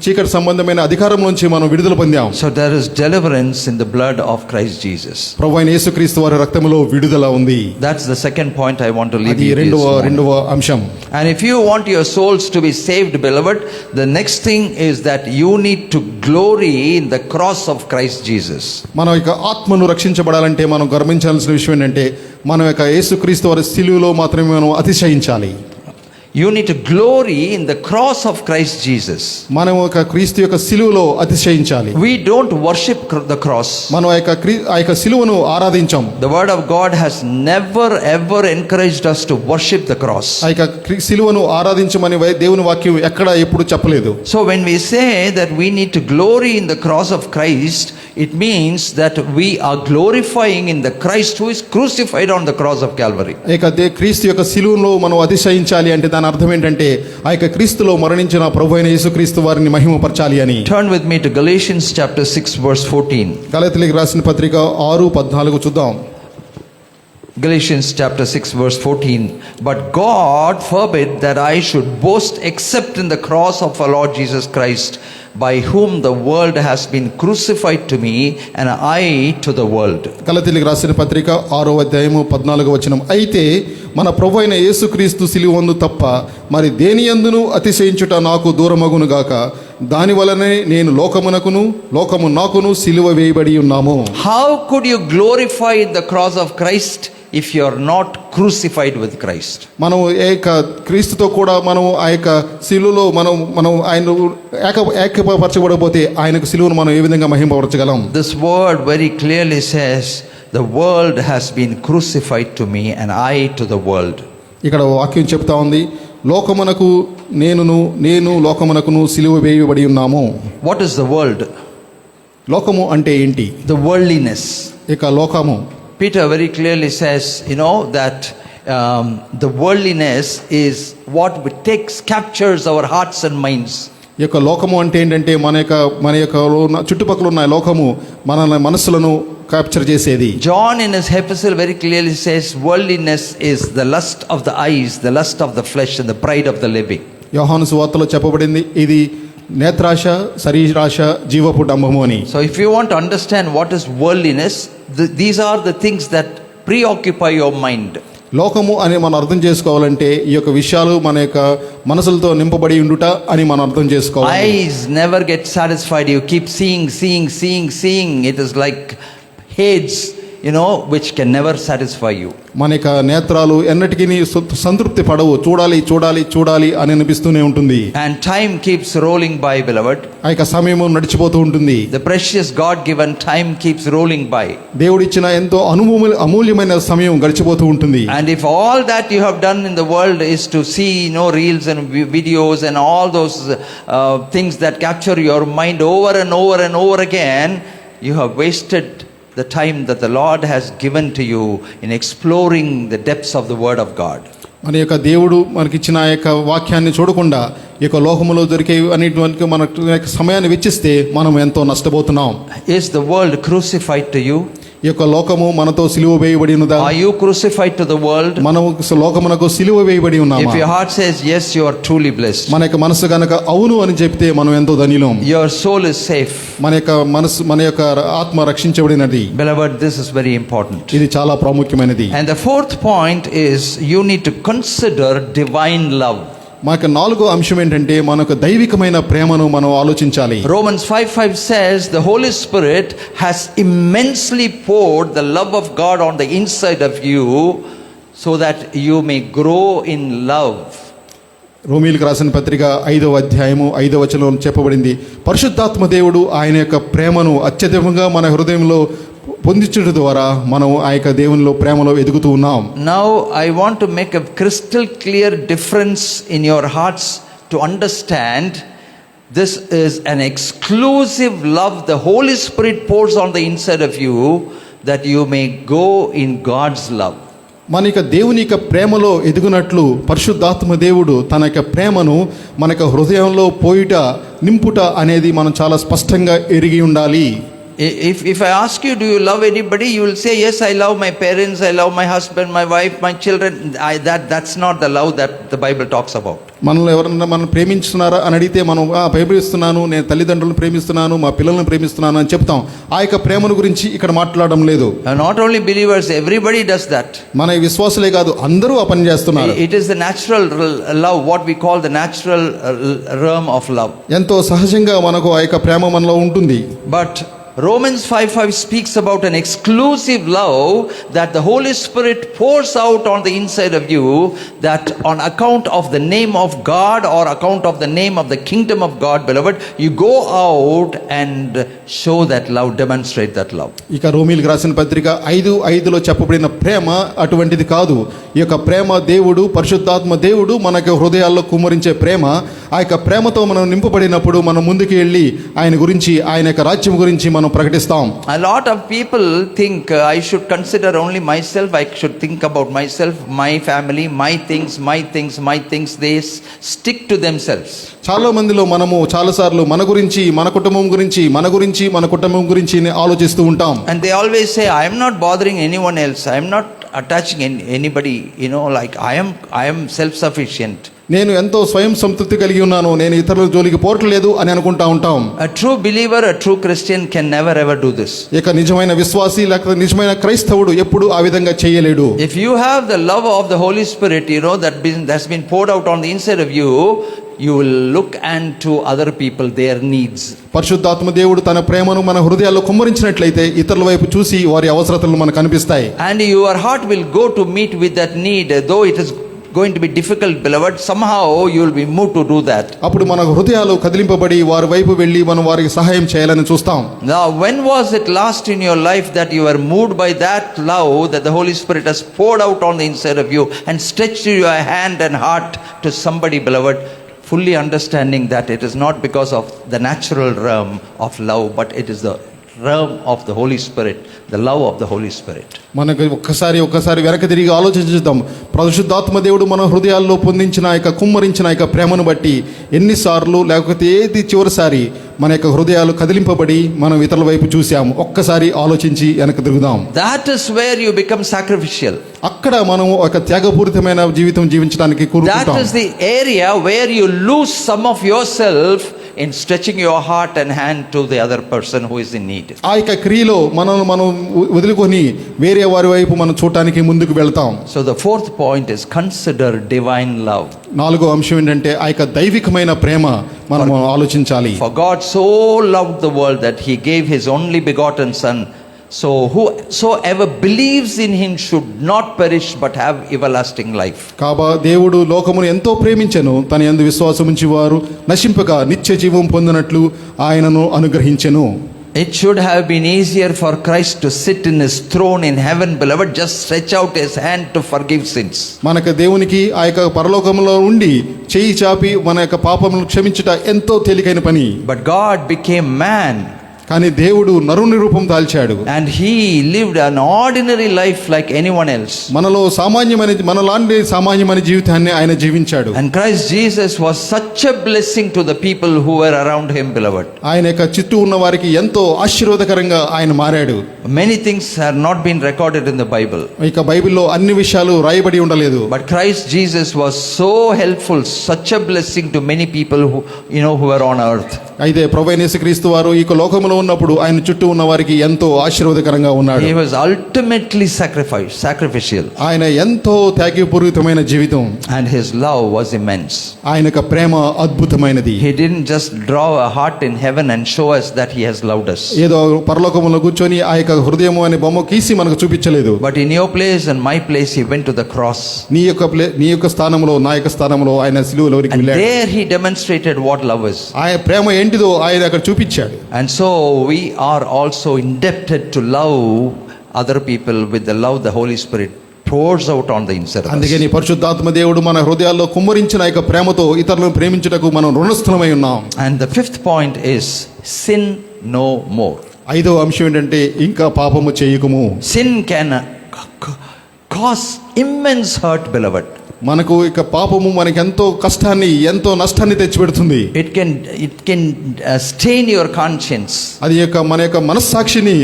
చీకటి సంబంధమైన అధికారం నుంచి మనం విడుదల పొందాం. So there is deliverance in the blood of Christ Jesus. ప్రభువైన యేసుక్రీస్తు వారి రక్తములో విడుదల ఉంది. That's the second point I want to leave అది you with. రెండవ అంశం. And if you want your souls to be saved, beloved, the next thing is that you need to glory in the cross of Christ Jesus. మన యొక్క ఆత్మను రక్షించబడాలంటే మనం గర్వించాల్సిన విషయం ఏంటంటే మన యొక్క యేసుక్రీస్తు వారి శిలువలో మాత్రమే మనం అతిశయించాలి. You need to glory in the cross of Christ Jesus. మనం ఒక క్రీస్తు యొక్క శిలువలో అతిశయించాలి. We don't worship the cross. మనం ఆ యొక్క శిలువను ఆరాధించాం. The word of God has never ever encouraged us to worship the cross. ఆ యొక్క శిలువను ఆరాధించమని దేవుని వాక్యం ఎక్కడ ఎప్పుడు చెప్పలేదు. So when we say that we need to glory in the cross of Christ, it means that we are glorifying in the Christ who is crucified on the cross of Calvary. క్రీస్తు యొక్క శిలువలో మనం అతిశయించాలి అంటే దాని అర్థం ఏంటంటే ఆ యొక్క క్రీస్తులో మరణించిన ప్రభువైన యేసుక్రీస్తు వారిని మహిమపరచాలి అని. Turn with me to Galatians chapter 6 verse 14. గలాతీయులకు రాసిన పత్రిక 6:14 చూద్దాం. Galatians chapter 6 verse 14. But God forbid that I should boast except in the cross of our Lord Jesus Christ, by whom the world has been crucified to me and I to the world. గలాతీయులకు రాసిన పత్రిక 6:14 అయితే మన ప్రభువైన యేసుక్రీస్తు సిలువందు తప్ప మరి దేనియందును అతిశయించుట నాకు దూరమగును గాక, దాని వలనే నేను లోకము నాకును సిలువ వేయబడి ఉన్నాము. How could you glorify the cross of Christ if you are not crucified with Christ? మనం క్రీస్తుతో కూడా మనం ఆ యొక్క సిలువలో మనం ఆయన ఏకపరచబడకపోతే ఆయనకు సిలువను మనం ఏ విధంగా మహిమపరచగలం? This word very clearly says the world has been crucified to me and I to the world. ఇక్కడ వాక్యం చెప్తా ఉంది, నేను లోకమునకును సిలువ వేయబడి ఉన్నాము. What is the world? లోకము అంటే ఏంటి? The worldliness. ఇక లోకము. Peter very clearly says, that the worldliness is what captures our hearts and minds. ఈ యొక్క లోకము అంటే ఏంటంటే మన యొక్క చుట్టుపక్కల ఉన్న లోకము మన మనసులను క్యాప్చర్ చేసేది. John in his epistle very clearly says worldliness is the lust of the eyes, the lust of the flesh and the pride of the living. యోహాను సువార్తలో చెప్పబడింది ఇది నేత్రాశ, శరీరాశ, జీవపు డంబము అని. So if you want to understand what is worldliness, these are the things that preoccupy your mind. లోకము అని మనం అర్థం చేసుకోవాలంటే ఈ యొక్క విషయాలు మన యొక్క మనసులతో నింపబడి ఉండుట అని మనం అర్థం చేసుకోవాలి. Eyes never get satisfied. You keep seeing. It is like heads, which can never satisfy you. మన యొక్క నేత్రాలు ఎన్నటికీ సంతృప్తి పడవు. చూడాలి అని అనిపిస్తూనే ఉంటుంది. And time keeps rolling by, beloved. ఆ యొక్క సమయము నడిచిపోతూ ఉంటుంది. The precious God given time keeps rolling by. దేవుడిచ్చిన ఎంతో అమూల్యమైన సమయం గడిచిపోతూ ఉంటుంది. And if all that you have done in the world is to see reels and videos and all those things that capture your mind over and over again, you have wasted the time that the Lord has given to you in exploring the depths of the word of God. మన యొక్క దేవుడు మనకిచ్చిన ఆ యొక్క వాక్యాన్ని చూడకుండా ఈ యొక్క లోకములో దొరికే అన్నిటికి మన సమయాన్ని వెచ్చిస్తే మనం ఎంతో నష్టపోతున్నాం. Is the world crucified to you? ఈ యొక్క లోకము మనతో సిలువ వేయబడి ఉన్నదా? Are you crucified to the world? మనము లోకమునకు సిలువ వేయబడి If ఉన్నామా? your heart says yes, you are truly blessed. మన యొక్క మనసు గనక అవును అని చెప్తే మనం ఎంతో ధనిలం. Your soul is safe. మన యొక్క మనసు, మన యొక్క ఆత్మ రక్షించబడినది. Beloved, this is very important. ఇది చాలా ప్రాముఖ్యమైనది. And the fourth point is you need to consider divine love. మాకు నాలుగో అంశం ఏంటంటే మనకు దైవికమైన ప్రేమను మనం ఆలోచించాలి. Romans 5:5 says the Holy Spirit has immensely poured the love of God on the inside of you so that you may grow in love. రోమీయులకు రాసిన పత్రిక 5వ అధ్యాయము 5వ వచనంలో చెప్పబడింది, పరిశుద్ధాత్మ దేవుడు ఆయన యొక్క ప్రేమను అత్యధికంగా మన హృదయంలో పొందించడం ద్వారా మనం ఆ యొక్క దేవునిలో ప్రేమలో ఎదుగుతూ ఉన్నాం. Now I want to make a crystal clear difference in your hearts to understand this is an exclusive love the Holy Spirit pours on the inside of you that you may go in God's love. మన యొక్క దేవుని యొక్క ప్రేమలో ఎదుగునట్లు పరిశుద్ధాత్మ దేవుడు తన యొక్క ప్రేమను మన యొక్క హృదయంలో పోయిట నింపుట అనేది మనం చాలా స్పష్టంగా ఎరిగి ఉండాలి. If I ask you, do you love anybody? You will say, yes, I love my parents, I love my husband, my wife, my children. That's not the love that the Bible talks about. మనల్ని ఎవరన్నా మనం ప్రేమించుతున్నారా అని అడిగితే మనం ప్రేమిస్తున్నాను, నేను తల్లిదండ్రులను ప్రేమిస్తున్నాను, మా పిల్లలను ప్రేమిస్తున్నాను అని చెప్తాం. ఆ యొక్క ప్రేమను గురించి ఇక్కడ మాట్లాడడం లేదు. Not only believers, everybody does that. మన విశ్వాసులే కాదు, అందరూ ఆ పని చేస్తున్నారు. It is the natural love, what we call the natural realm of love. ఎంతో సహజంగా మనకు ఆ యొక్క ప్రేమ మనలో ఉంటుంది. But Romans 5:5 speaks about an exclusive love that the Holy Spirit pours out on the inside of you, that on account of the name of God or account of the name of the kingdom of God, beloved, you go out and show that love, demonstrate that love. ఇక రోమీయులకు రాసిన పత్రిక 5:5లో చెప్పబడిన ప్రేమ అటువంటిది కాదు. ఈ యొక్క ప్రేమ దేవుడు, పరిశుద్ధాత్మ దేవుడు మనకు హృదయాల్లో కుమ్మరించే ప్రేమ. ఆ యొక్క ప్రేమతో మనం నింపబడినప్పుడు మనం ముందుకు వెళ్ళి ఆయన గురించి, ఆయన యొక్క రాజ్యం గురించి మనం ప్రకటిస్తాం. A lot of people think I should consider only myself, I should think about myself, my family, my things. They stick to themselves. చాలా మందిలో మనము చాలాసార్లు మన గురించి, మన కుటుంబం గురించి, మన కుటుంబం గురించి ఆలోచిస్తూ ఉంటాం. And they always say, I am not bothering anyone else, I am not attaching anybody, like I am self-sufficient. నేను ఎంతో స్వయం సంతృప్తి కలిగి ఉన్నాను, నేను ఇతరుల జోలికి పోవట్లేదు అని అనుకుంటా ఉంటాం. A true believer, a true Christian can never ever do this. ఇక నిజమైన విశ్వాసి లేక నిజమైన క్రైస్తవుడు ఎప్పుడు ఆ విధంగా చేయలేడు. If you have the love of the Holy Spirit, that's been poured out on the inside of you, you will look into other people, their needs. పరిశుద్ధాత్మ దేవుడు తన ప్రేమను మన హృదయాల్లో కుమ్మరించినట్లయితే ఇతరుల వైపు చూసి వారి అవసరతలు మనకు కనిపిస్తాయి. And your heart will go to meet with that need, though it is going to be difficult, beloved. Somehow you will be moved to do that. అప్పుడు మన హృదయాలు కదిలింపబడి వారి వైపు వెళ్ళి మనం వారికి సహాయం చేయాలని చూస్తాం. Now, when was it last in your life that you were moved by that love that the Holy Spirit has poured out on the inside of you and stretched your hand and heart to somebody, beloved, fully understanding that it is not because of the natural realm of love, but it is the realm of the Holy Spirit, the love of the Holy Spirit. మనకు ఒక్కసారి వెనక తిరిగి ఆలోచించుదాం. పరిశుద్ధాత్మ దేవుడు మన హృదయాల్లో పొందించిన యొక్క కుమ్మరించిన యొక్క ప్రేమను బట్టి ఎన్నిసార్లు లేకపోతే ఏది చివరిసారి మన యొక్క హృదయాలు కదిలింపబడి మనం ఇతరుల వైపు చూసాము. ఒక్కసారి ఆలోచించి వెనక తిరుగుదాం. That is where you become sacrificial. అక్కడ మనం ఒక త్యాగపూరితమైన జీవితం జీవించడానికి కోరుకుంటాం. That is the area where you lose some of yourself in stretching your heart and hand to the other person who is in need. ఆ యొక్క క్రియలో మనం వదులుకొని వేరే వారి వైపు మనం చూడటానికి ముందుకు వెళ్తాం. So the fourth point is consider divine love. నాలుగో అంశం ఏంటంటే ఆ యొక్క దైవికమైన ప్రేమ మనం ఆలోచించాలి. For God so loved the world that he gave his only begotten son, so whosoever believes in him should not perish but have everlasting life. Kaaba దేవుడు లోకమును ఎంతో ప్రేమించెను, తన యందు విశ్వాసముంచి వారు నశింపక నిత్య జీవం పొందినట్లు ఆయనను అనుగ్రహించెను. It should have been easier for Christ to sit in his throne in heaven, beloved, just stretch out his hand to forgive sins. మనకు దేవునికి ఆ యొక్క పరలోకములో ఉండి చేయి చాపి మన యొక్క పాపములను క్షమించుట ఎంతో తేలికైన పని. But God became man. కానీ దేవుడు నరుని రూపం దాల్చాడు. And he lived an ordinary life like anyone else. మనలాంటి సామాన్యమైన జీవితాన్ని ఆయన జీవించాడు. And Christ Jesus was such a blessing to the people who were around him, beloved. ఆయన యొక్క చుట్టూ ఉన్న వారికి ఎంతో ఆశీర్వాదకరంగా ఆయన మారాడు. Many things have not been recorded in the Bible. ఇక బైబిల్లో అన్ని విషయాలు రాయబడి ఉండలేదు. But Christ Jesus was so helpful, such a blessing to many people who were on earth. అయితే ప్రభువైన యేసుక్రీస్తు వారు ఈ లోకములో ఉన్నప్పుడు ఆయన చుట్టూ ఉన్న వారికి ఎంతో ఆశీర్వాదకరంగా ఉన్నాడు. He was ultimately sacrificial. ఆయన ఎంతో త్యాగపూరితమైన జీవితం. And his love was immense. ఆయన యొక్క ప్రేమ అద్భుతమైనది. He didn't just draw a heart in heaven and show us that he has loved us. ఏదో పరలోకములో కూర్చొని ఆ యొక్క హృదయము అనే బొమ్మ గీసి మనకు చూపించలేదు. But in your place and my place he went to the cross. నీ యొక్క స్థానంలో నా యొక్క స్థానంలో ఆయన సిలువలోకి And వెళ్ళాడు. there he demonstrated what love is. ఆయన ప్రేమ ఏంటిదో ఆయన అక్కడ చూపించాడు. And so we are also indebted to love other people with the love the Holy Spirit pours out on the inside of us. అందుకని పరిశుద్ధాత్మ దేవుడు మన హృదయాల్లో కుమ్మరించిన యొక్క ప్రేమతో ఇతరులను ప్రేమించుటకు మనం రుణస్థులమై ఉన్నాం. And the fifth point is sin no more. ఐదో అంశం ఏంటంటే ఇంకా పాపము చేయకుము. Sin can cause immense hurt, beloved. మనకు ఇక పాపము మనకి ఎంతో కష్టాన్ని ఎంతో నష్టాన్ని తెచ్చిపెడుతుంది. It can stain your conscience. అది మన యొక్క మనస్సాక్షిని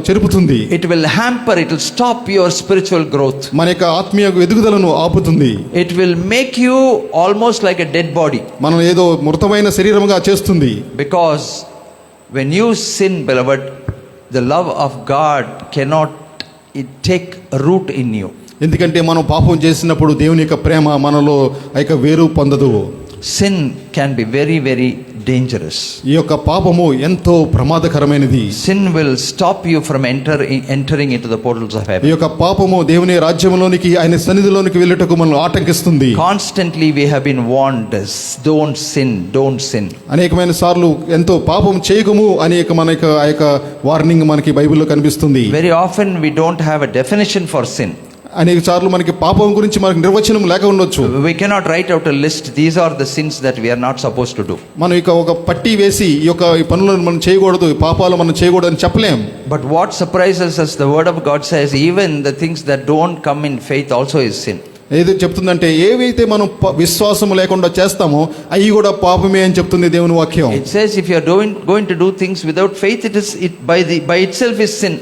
చెరుపుతుంది. It will hamper, it will stop your spiritual growth. మన యొక్క ఆత్మీయ ఎదుగుదలను ఆపుతుంది. It will make you almost like a dead body. మనం ఏదో మృతమైన శరీరముగా చేస్తుంది. Because when you sin, beloved, the love of God cannot take root in you. ఎందుకంటే మనం పాపం చేసినప్పుడు దేవుని యొక్క ప్రేమ మనలో వేరు పొందదు. Sin can be very, very dangerous. ఈ యొక్క పాపము ఎంతో ప్రమాదకరమైనది. Sin will stop you from entering into the portals of heaven. ఈ యొక్క పాపము దేవుని రాజ్యంలోనికి ఆయన సన్నిధిలోనికి వెళ్ళుటకు మనల్ని ఆటంకిస్తుంది. Constantly we have been warned, don't sin, don't sin. అనేకమైన సార్లు ఎంతో పాపం చేయకము అనే ఆ యొక్క వార్నింగ్ మనకి బైబిల్లో కనిపిస్తుంది. Very often we don't have a definition for sin. అనేక సార్లు మనకి పాపం గురించి మనకి నిర్వచనం లేక ఉండొచ్చు. We cannot write out a list, these are the sins that we are not supposed to do. మనం ఒక పట్టి వేసి ఈ పనులను మనం చేయకూడదు, ఈ పాపాలు మనం చేయకూడదు అని చెప్పలేం. But what surprises us, the word of God says even the things that don't come in faith also is sin. ఏది చెప్తుందంటే ఏవైతే మనం విశ్వాసం లేకుండా చేస్తామో అవి కూడా పాపమే అని చెప్తుంది దేవుని వాక్యం. It says if you are going to do things without faith, it by itself is sin.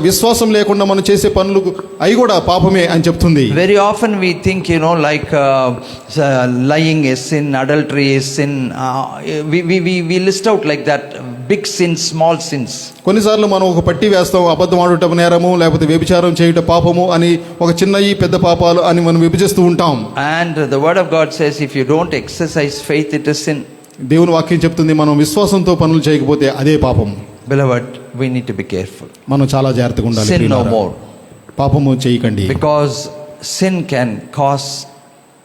విశ్వాసం లేకుండా మనం చేసే పనులు అవి కూడా పాపమే అని చెప్తుంది. Very often we think like lying is sin, adultery is sin. We list out like that big sins, small sins. కొన్నిసార్లు మనం ఒక పట్టి వేస్తాం, అబద్ధం ఆడటం నేరము, లేకపోతే వ్యభిచారం చేయుట పాపము అని, ఒక చిన్నవి పెద్ద పాపాలు అని మనం విభజిస్తూ ఉంటాం. And the word of God says if you don't exercise faith, it is sin. దేవుని వాక్యం చెప్తుంది మనం విశ్వాసంతో పనులు చేయకపోతే అదే పాపం. Beloved, we need to be careful. మనం చాలా జాగ్రత్తగా ఉండాలి. Sin no more. పాపము చేయకండి. Because sin can cause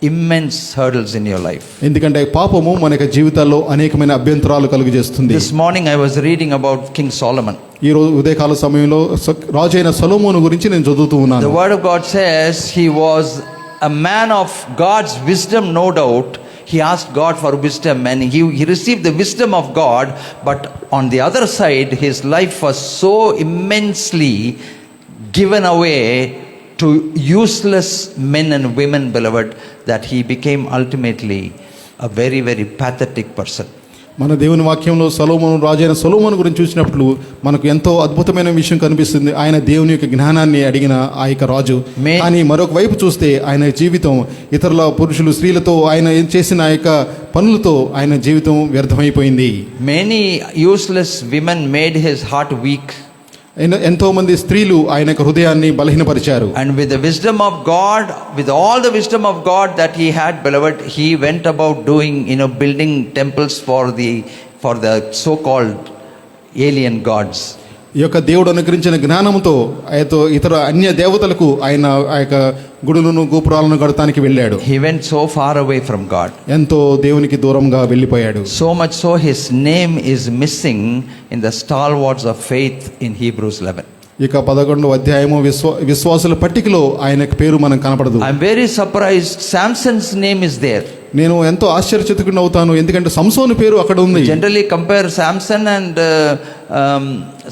immense hurdles in your life. ఎందుకంటే పాపము మన యొక్క జీవితాల్లో అనేకమైన అభ్యంతరాలు కలుగజేస్తుంది. This morning I was reading about King Solomon. ఈ రోజు ఉదయకాల సమయంలో రాజైన సొలొమోను గురించి నేను చదువుతూ ఉన్నాను. The word of God says he was a man of God's wisdom, no doubt. He asked God for wisdom and he received the wisdom of God, but on the other side his life was so immensely given away to useless men and women, beloved, that he became ultimately a very, very pathetic person. మన దేవుని వాక్యంలో సొలొమోను, రాజైన సొలొమోను గురించి చూసినప్పుడు మనకు ఎంతో అద్భుతమైన విషయం కనిపిస్తుంది. ఆయన దేవుని యొక్క జ్ఞానాన్ని అడిగిన ఆ యొక్క రాజు. కానీ మరొక వైపు చూస్తే ఆయన జీవితం ఇతరుల పురుషులు, స్త్రీలతో ఆయన చేసిన ఆ యొక్క పనులతో ఆయన జీవితం వ్యర్థమైపోయింది. Many useless women made his heart weak. ఎంతో మంది స్త్రీలు ఆయన యొక్క హృదయాన్ని బలహీనపరిచారు. And with the wisdom of God, with all the wisdom of God that he had, beloved, he went about doing, building temples for the so-called alien gods. ఈ యొక్క దేవుడు అనుగ్రహించిన జ్ఞానంతో ఇతర అన్య దేవతలకు ఆయన ఆ యొక్క గుడులను, గోపురాలను కడతానికి వెళ్ళాడు. He went so far away from God. ఎంతో దేవునికి దూరంగా వెళ్ళిపోయాడు. So much so his name is missing in the stalwarts of faith in Hebrews 11. ఇక 11వ అధ్యాయము విశ్వాసుల పట్టికలో ఆయన పేరు మనకు కనపడదు. I'm very surprised. Samson's name is there. నేను ఎంతో ఆశ్చర్యచకితుడిని అవుతాను, ఎందుకంటే సంసోను పేరు అక్కడ ఉంది. Generally compare Samson and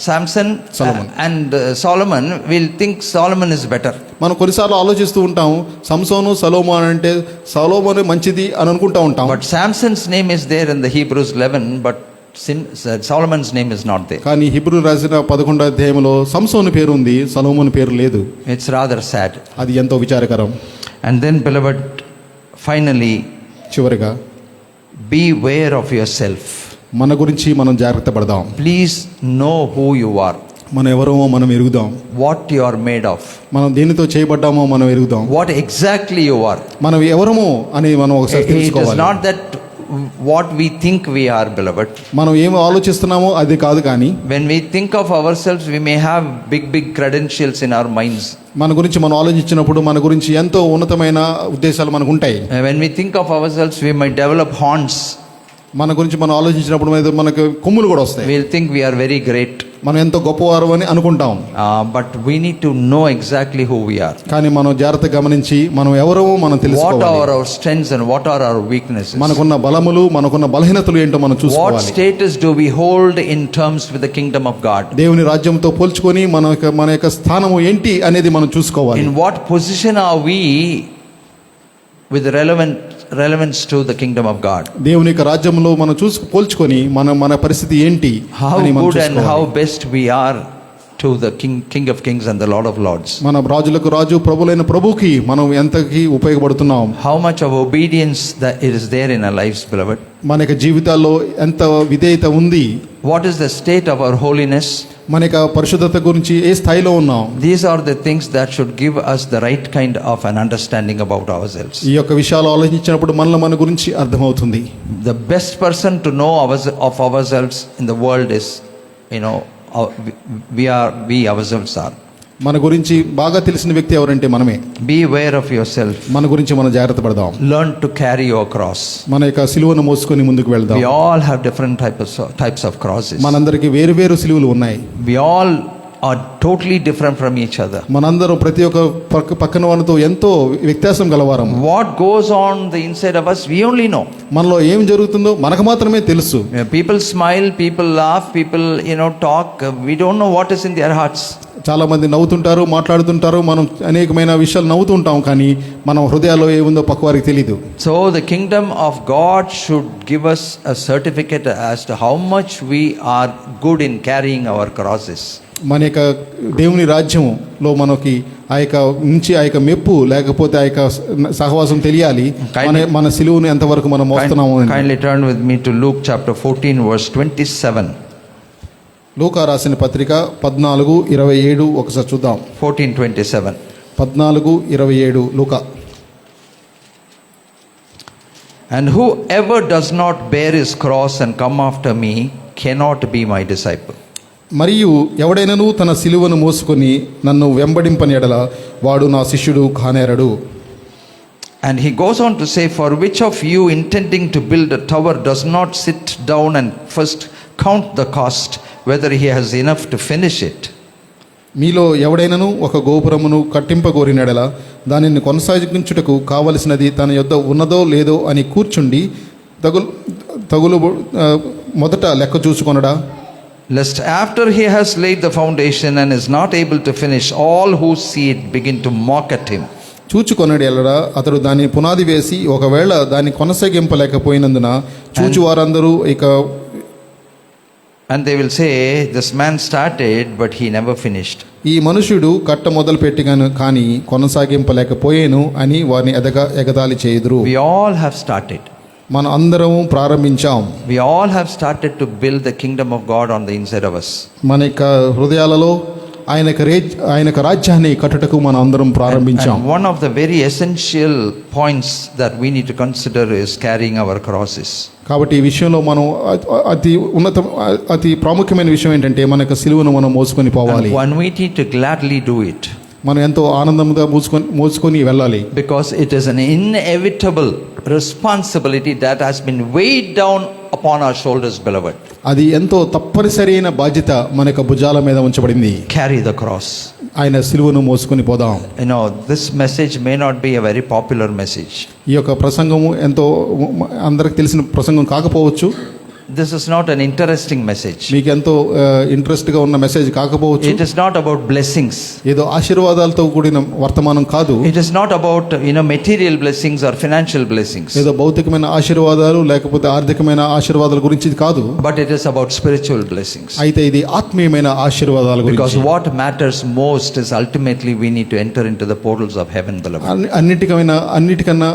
Solomon. Solomon. We'll think Solomon is better. మనం కొన్నిసార్లు ఆలోచిస్తూ ఉంటాం, సంసోను సొలొమోను అంటే సొలొమోను మంచిది అని అనుకుంటా ఉంటాం. But Samson's name is there in the Hebrews 11, but Solomon's name is not there. కానీ హీబ్రూ రాసిన 11వ అధ్యాయంలో సంసోను పేరు ఉంది, సొలొమోను పేరు లేదు. It's rather sad. అది ఎంతో విచారకరం. And then, beloved, finally, చివరిగా beware of yourself. మన గురించి మనం జాగ్రత్త పడదాం. Please know who you are. మనం ఎవరో మనం ఎరుగుదాం. What you are made of. మనం దేనితో చేయబడ్డామో మనం ఎరుగుదాం. What exactly you are. మనం ఎవరమో అని మనం ఒకసారి It is తెలుసుకోవాలి. not that what we think we are, beloved. మనం ఏం ఆలోచిస్తున్నామో అది కాదు. కానీ When we think of ourselves, we may have big credentials in our minds. మన గురించి మనం ఆలోచించినప్పుడు మన గురించి ఎంతో ఉన్నతమైన ఉద్దేశాలు మనకు ఉంటాయి. When we think of ourselves, we might develop horns. మన గురించి మనం ఆలోచించినప్పుడు మనకు కొమ్ములు కూడా వస్తాయి. We'll think we are very great. మనం ఎంతో గొప్పవారు అని అనుకుంటాం. But we need to know exactly who we are. కానీ మనం జాగ్రత్తగా గమనించి మనం ఎవరో మనం What తెలుసుకోవాలి. are our strengths and what are our weaknesses? మనకున్న బలములు మనకున్న బలహీనతలు ఏంటో మనం What చూసుకోవాలి. status do we hold in terms with the kingdom of God? దేవుని రాజ్యంతో పోల్చుకొని మన యొక్క స్థానము ఏంటి అనేది మనం చూసుకోవాలి. In what position are we with relevance to the kingdom of God? దేవుని యొక్క రాజ్యంలో మనం పోల్చుకొని మన పరిస్థితి ఏంటి How అని మనం good and how చూసుకోవాలి. best we are to the King of Kings and the Lord of Lords. మన రాజులకు రాజు ప్రభులైన ప్రభుకి మనం ఎంతకి ఉపయోగపడుతున్నాం. How much of obedience that it is there in our lives, beloved? మన యొక్క జీవితాల్లో ఎంత విధేయత ఉంది. What is the state of our holiness? మన యొక్క పరిశుద్ధత గురించి ఏ స్థాయిలో ఉన్నాం. These are the things that should give us the right kind of an understanding about ourselves. ఈ యొక్క విషయాలు ఆలోచించినప్పుడు మన గురించి అర్థమవుతుంది. The best person to know of ourselves in the world is, we ourselves are. మన గురించి బాగా తెలిసిన వ్యక్తి ఎవరంటే మనమే. Be aware of yourself. మన గురించి మనం జాగ్రత్త పడదాం. Learn to carry your cross. మన యొక్క సిలువను మోసుకొని ముందుకు వెళ్దాం. We all have different types of crosses. మనందరికీ వేరు సిలువలు ఉన్నాయి. We all are totally different from each other. మనందరం ప్రతి ఒక్క పక్కన వాళ్ళతో ఎంతో వ్యత్యాసం గలవారం. What goes on the inside of us, we only know. మనలో ఏం జరుగుతుందో మనకు మాత్రమే తెలుసు. People smile, people laugh, people talk. We don't know what is in their hearts. చాలా మంది నవ్వుతుంటారు, మాట్లాడుతుంటారు. మనం అనేకమైన విషయాలు నవ్వుతుంటాం, కానీ మనం హృదయాల్లో ఏముందో పక్కవారికి తెలియదు. So the kingdom of God should give us a certificate as to how much we are good in carrying our crosses. మన యొక్క దేవుని రాజ్యంలో మనకి ఆ యొక్క మెప్పు లేకపోతే ఆ యొక్క సహవాసం తెలియాలి. మన సిలువను ఎంతవరకు మనం మోస్తున్నాము. Kindly turn with me to Luke chapter 14 verse 27. లూకా రాసిన పత్రిక 14:27 ఒకసారి చూద్దాం. 14:27. 14:27 లూకా. And whoever does not bear his cross and come after me cannot be my disciple. మరియు ఎవడైనను తన సిలువను మోసుకొని నన్ను వెంబడింపని ఎడల వాడు నా శిష్యుడు కానేరడు. And he goes on to say, for which of you intending to build a tower does not sit down and first count the cost, whether he has enough to finish it? మీలో ఎవడైనను ఒక గోపురమును కట్టింపగోరినడల దానిని కొనసాగించుటకు కావలసినది తన యొద్ద ఉన్నదో లేదో అని కూర్చుండి తగులు మొదట లెక్క చూసుకొనడా. Lest after he has laid the foundation and is not able to finish, all who see it begin to mock at him. చూచుకొనడి ఎల్లడా అతడు దాన్ని పునాది వేసి ఒకవేళ దాన్ని కొనసాగింపలేకపోయినందున చూచువారందరూ ఇక And they will say, this man started but he never finished. ఈ మనుషుడు కట్ట మొదలు పెట్టిగాను కానీ కొనసాగింపలేకపోయేను అని వారిని ఎగతాళి చేయుదురు. We all have started. మనం అందరము ప్రారంభించాం. We all have started to build the kingdom of God on the inside of us. మన యొక్క హృదయాలలో ఆయన రాజ్యాన్ని కట్టుటకు మనం అందరం ప్రారంభించాం. And one of the very essential points that we need to consider is carrying our crosses. కాబట్టి ఈ విషయంలో మనం అతి ప్రాముఖ్యమైన విషయం ఏంటంటే మన యొక్క సిలువను మనం మోసుకొని పోవాలి. And we need to gladly do it. మనం ఎంతో ఆనందంగా మోసుకొని వెళ్ళాలి. Because it is an inevitable responsibility that has been weighed down upon our shoulders, beloved. అది ఎంతో తప్పనిసరి అయిన బాధ్యత మన యొక్క భుజాల మీద ఉంచబడింది. Carry the cross. ఆయన సిలువను మోసుకొని పోదాం. You know, this message may not be a very popular message. ఈ యొక్క ప్రసంగము ఎంతో అందరికి తెలిసిన ప్రసంగం కాకపోవచ్చు. This is not an interesting message. మీకు ఎంతో ఇంట్రెస్ట్ గా ఉన్న మెసేజ్ కాకపోవచ్చు. It is not about blessings. ఏదో ఆశీర్వాదాలతో కూడిన వర్తమానం కాదు. It is not about, material blessings or financial blessings. ఏదో భౌతికమైన ఆశీర్వాదాలు లేకపోతే ఆర్థికమైన ఆశీర్వాదాల గురించి ఇది కాదు. But it is about spiritual blessings. అయితే ఇది ఆత్మీయమైన ఆశీర్వాదాల గురించి. Because what matters most is ultimately we need to enter into the portals of heaven, beloved. అన్నిటికన్నా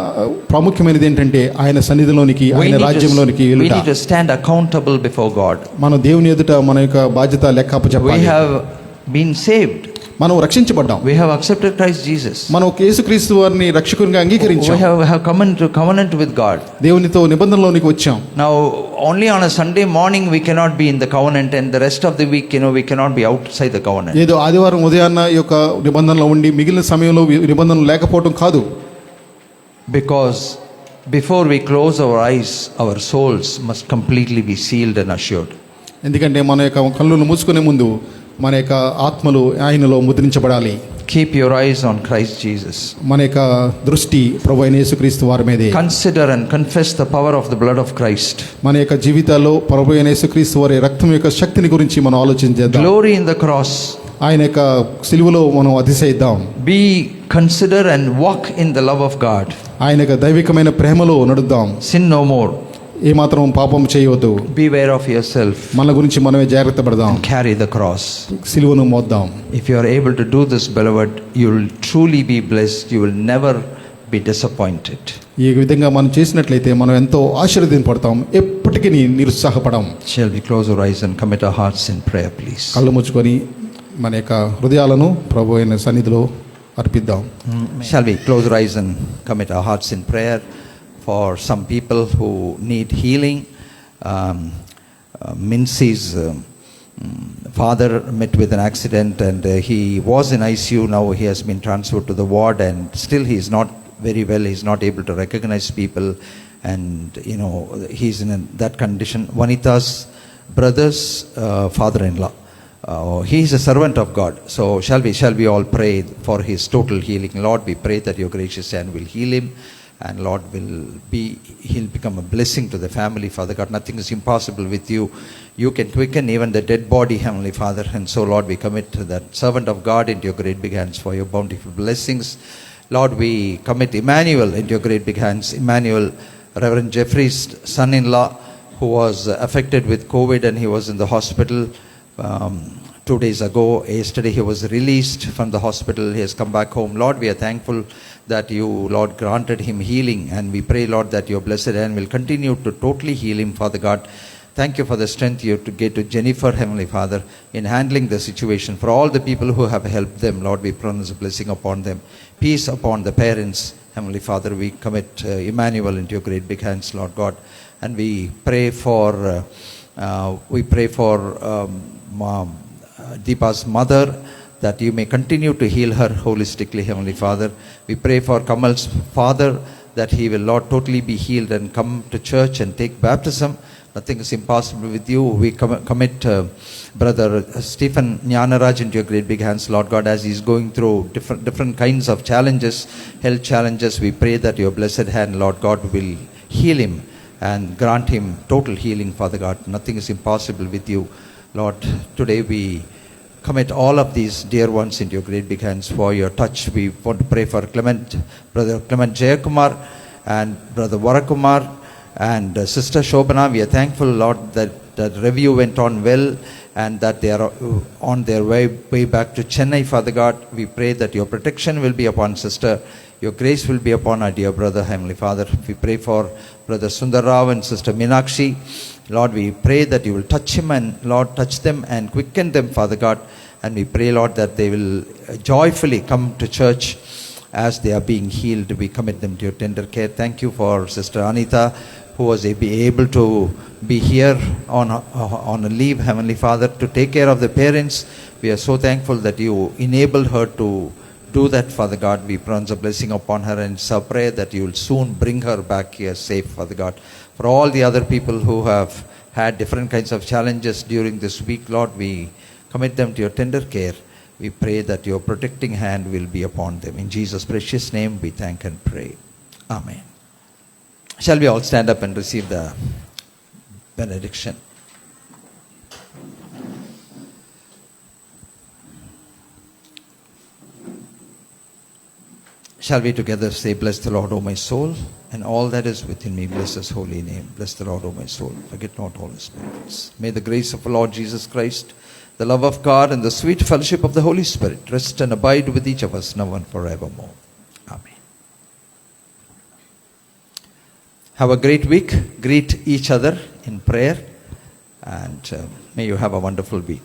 ప్రాముఖ్యమైనది ఏంటంటే ఆయన సన్నిధిలోనికి, ఆయన రాజ్యంలోనికి We వెళ్ళుట. need to stand accountable before God. మన దేవుని ఎదుట మన యొక్క బాధ్యత లెక్కపు We చెప్పాలి. have been saved. మనం రక్షించబడ్డాం. We have accepted Christ Jesus. మనం యేసుక్రీస్తు వారిని రక్షకునిగా We అంగీకరించాం. have come into covenant with God. దేవునితో నిబంధనలోనికి వచ్చాం. Now, only on a Sunday morning we cannot be in the covenant, and the rest of the week, we cannot be outside the covenant. ఏదో ఆదివారం ఉదయాన్న ఈ యొక్క నిబంధనలో ఉండి మిగిలిన సమయంలో నిబంధనలు లేకపోవడం కాదు. Because before we close our eyes, our souls must completely be sealed and assured. ఎందుకంటే మన యొక్క కళ్ళను మూసుకునే ముందు మన యొక్క ఆత్మలు ఆయనలో ముద్రించబడాలి. Keep your eyes on Christ Jesus. మన యొక్క దృష్టి ప్రభువైన యేసుక్రీస్తు వారి మీదే. Consider and confess the power of the blood of Christ. మన యొక్క జీవితాల్లో ప్రభువైన యేసుక్రీస్తు వారి రక్తం యొక్క శక్తిని గురించి మనం ఆలోచించేద్దాం. Glory in the cross. ఆయన యొక్క సిలువలో మనం అతిశయిద్దాం. Consider and walk in the love of God. ఆయన యొక్క దైవికమైన ప్రేమలో నడుద్దాం. Sin no more. ఏమాత్రం పాపం చేయవద్దు. Beware of yourself. మన గురించి మనమే జాగ్రత్త పడదాం. Carry the cross. సిలువను మోద్దాం. If you are able to do this, beloved, you will truly be blessed. You will never be disappointed. ఈ విధంగా మనం చేసినట్లయితే మనం ఎంతో ఆశీర్వదింపడతాం, ఎప్పటికీ నిరుత్సాహపడం. Shall we close our eyes and commit our hearts in prayer, please? కళ్ళు ముచ్చుకొని మన యొక్క హృదయాలను ప్రభు అయిన సన్నిధిలో అర్పిద్దాం. Shall we close our eyes and commit our hearts in prayer for some people who need healing? Mincy's father met with an accident and he was in ICU. Now he has been transferred to the ward and still he is not very well. He is not able to recognize people and he is in that condition. Vanita's brother's father-in-law. He is a servant of God. So shall we all pray for his total healing? Lord, we pray that your gracious hand will heal him, and Lord, he'll become a blessing to the family, Father God. Nothing is impossible with you. You can quicken even the dead body, Heavenly Father. And so, Lord, we commit that servant of God into your great big hands for your bountiful blessings. Lord, we commit Emmanuel into your great big hands. Emmanuel, Reverend Jeffrey's son-in-law, who was affected with COVID and he was in the hospital 2 days ago. Yesterday he was released from the hospital. He has come back home. Lord, we are thankful that you, Lord, granted him healing, and we pray, Lord, that your blessed hand will continue to totally heal him, Father God. Thank you for the strength you to get to Jennifer, Heavenly Father, in handling the situation. For all the people who have helped them, Lord, we pronounce a blessing upon them. Peace upon the parents, Heavenly Father. We commit Emmanuel into your great big hands, Lord God, and we pray for Deepa's mother, that you may continue to heal her holistically, Heavenly Father. We pray for Kamal's father, that he will, Lord, totally be healed and come to church and take baptism. Nothing is impossible with you. We commit Brother Stephen Nyanaraj into your great big hands, Lord God, as he is going through different kinds of challenges, health challenges. We pray that your blessed hand, Lord God, will heal him and grant him total healing, Father God. Nothing is impossible with you, Lord. Today we commit all of these dear ones into your great big hands for your touch. We want to pray for Brother Clement Jayakumar and Brother Varakumar and Sister Shobana. We are thankful, Lord, that review went on well and that they are on their way back to Chennai, Father God. We pray that your protection will be upon Sister. Your grace will be upon our dear brother, Heavenly Father. We pray for Brother Sundar Rao and Sister Meenakshi. Lord, we pray that you will touch him and, Lord, touch them and quicken them, Father God. And we pray, Lord, that they will joyfully come to church as they are being healed. We commit them to your tender care. Thank you for Sister Anita, who was able to be here on a leave, Heavenly Father, to take care of the parents. We are so thankful that you enabled her to do that, Father God. We pronounce a blessing upon her, and it's our prayer that you will soon bring her back here safe, Father God. For all the other people who have had different kinds of challenges during this week, Lord, we commit them to your tender care. We pray that your protecting hand will be upon them. In Jesus' precious name we thank and pray. Amen. Shall we all stand up and receive the benediction? Shall we together say, bless the Lord, O my soul, and all that is within me, bless his holy name. Bless the Lord, O my soul, forget not all his benefits. May the grace of our Lord Jesus Christ, the love of God, and the sweet fellowship of the Holy Spirit rest and abide with each of us now and forevermore. Amen. Have a great week. Greet each other in prayer, and may you have a wonderful week.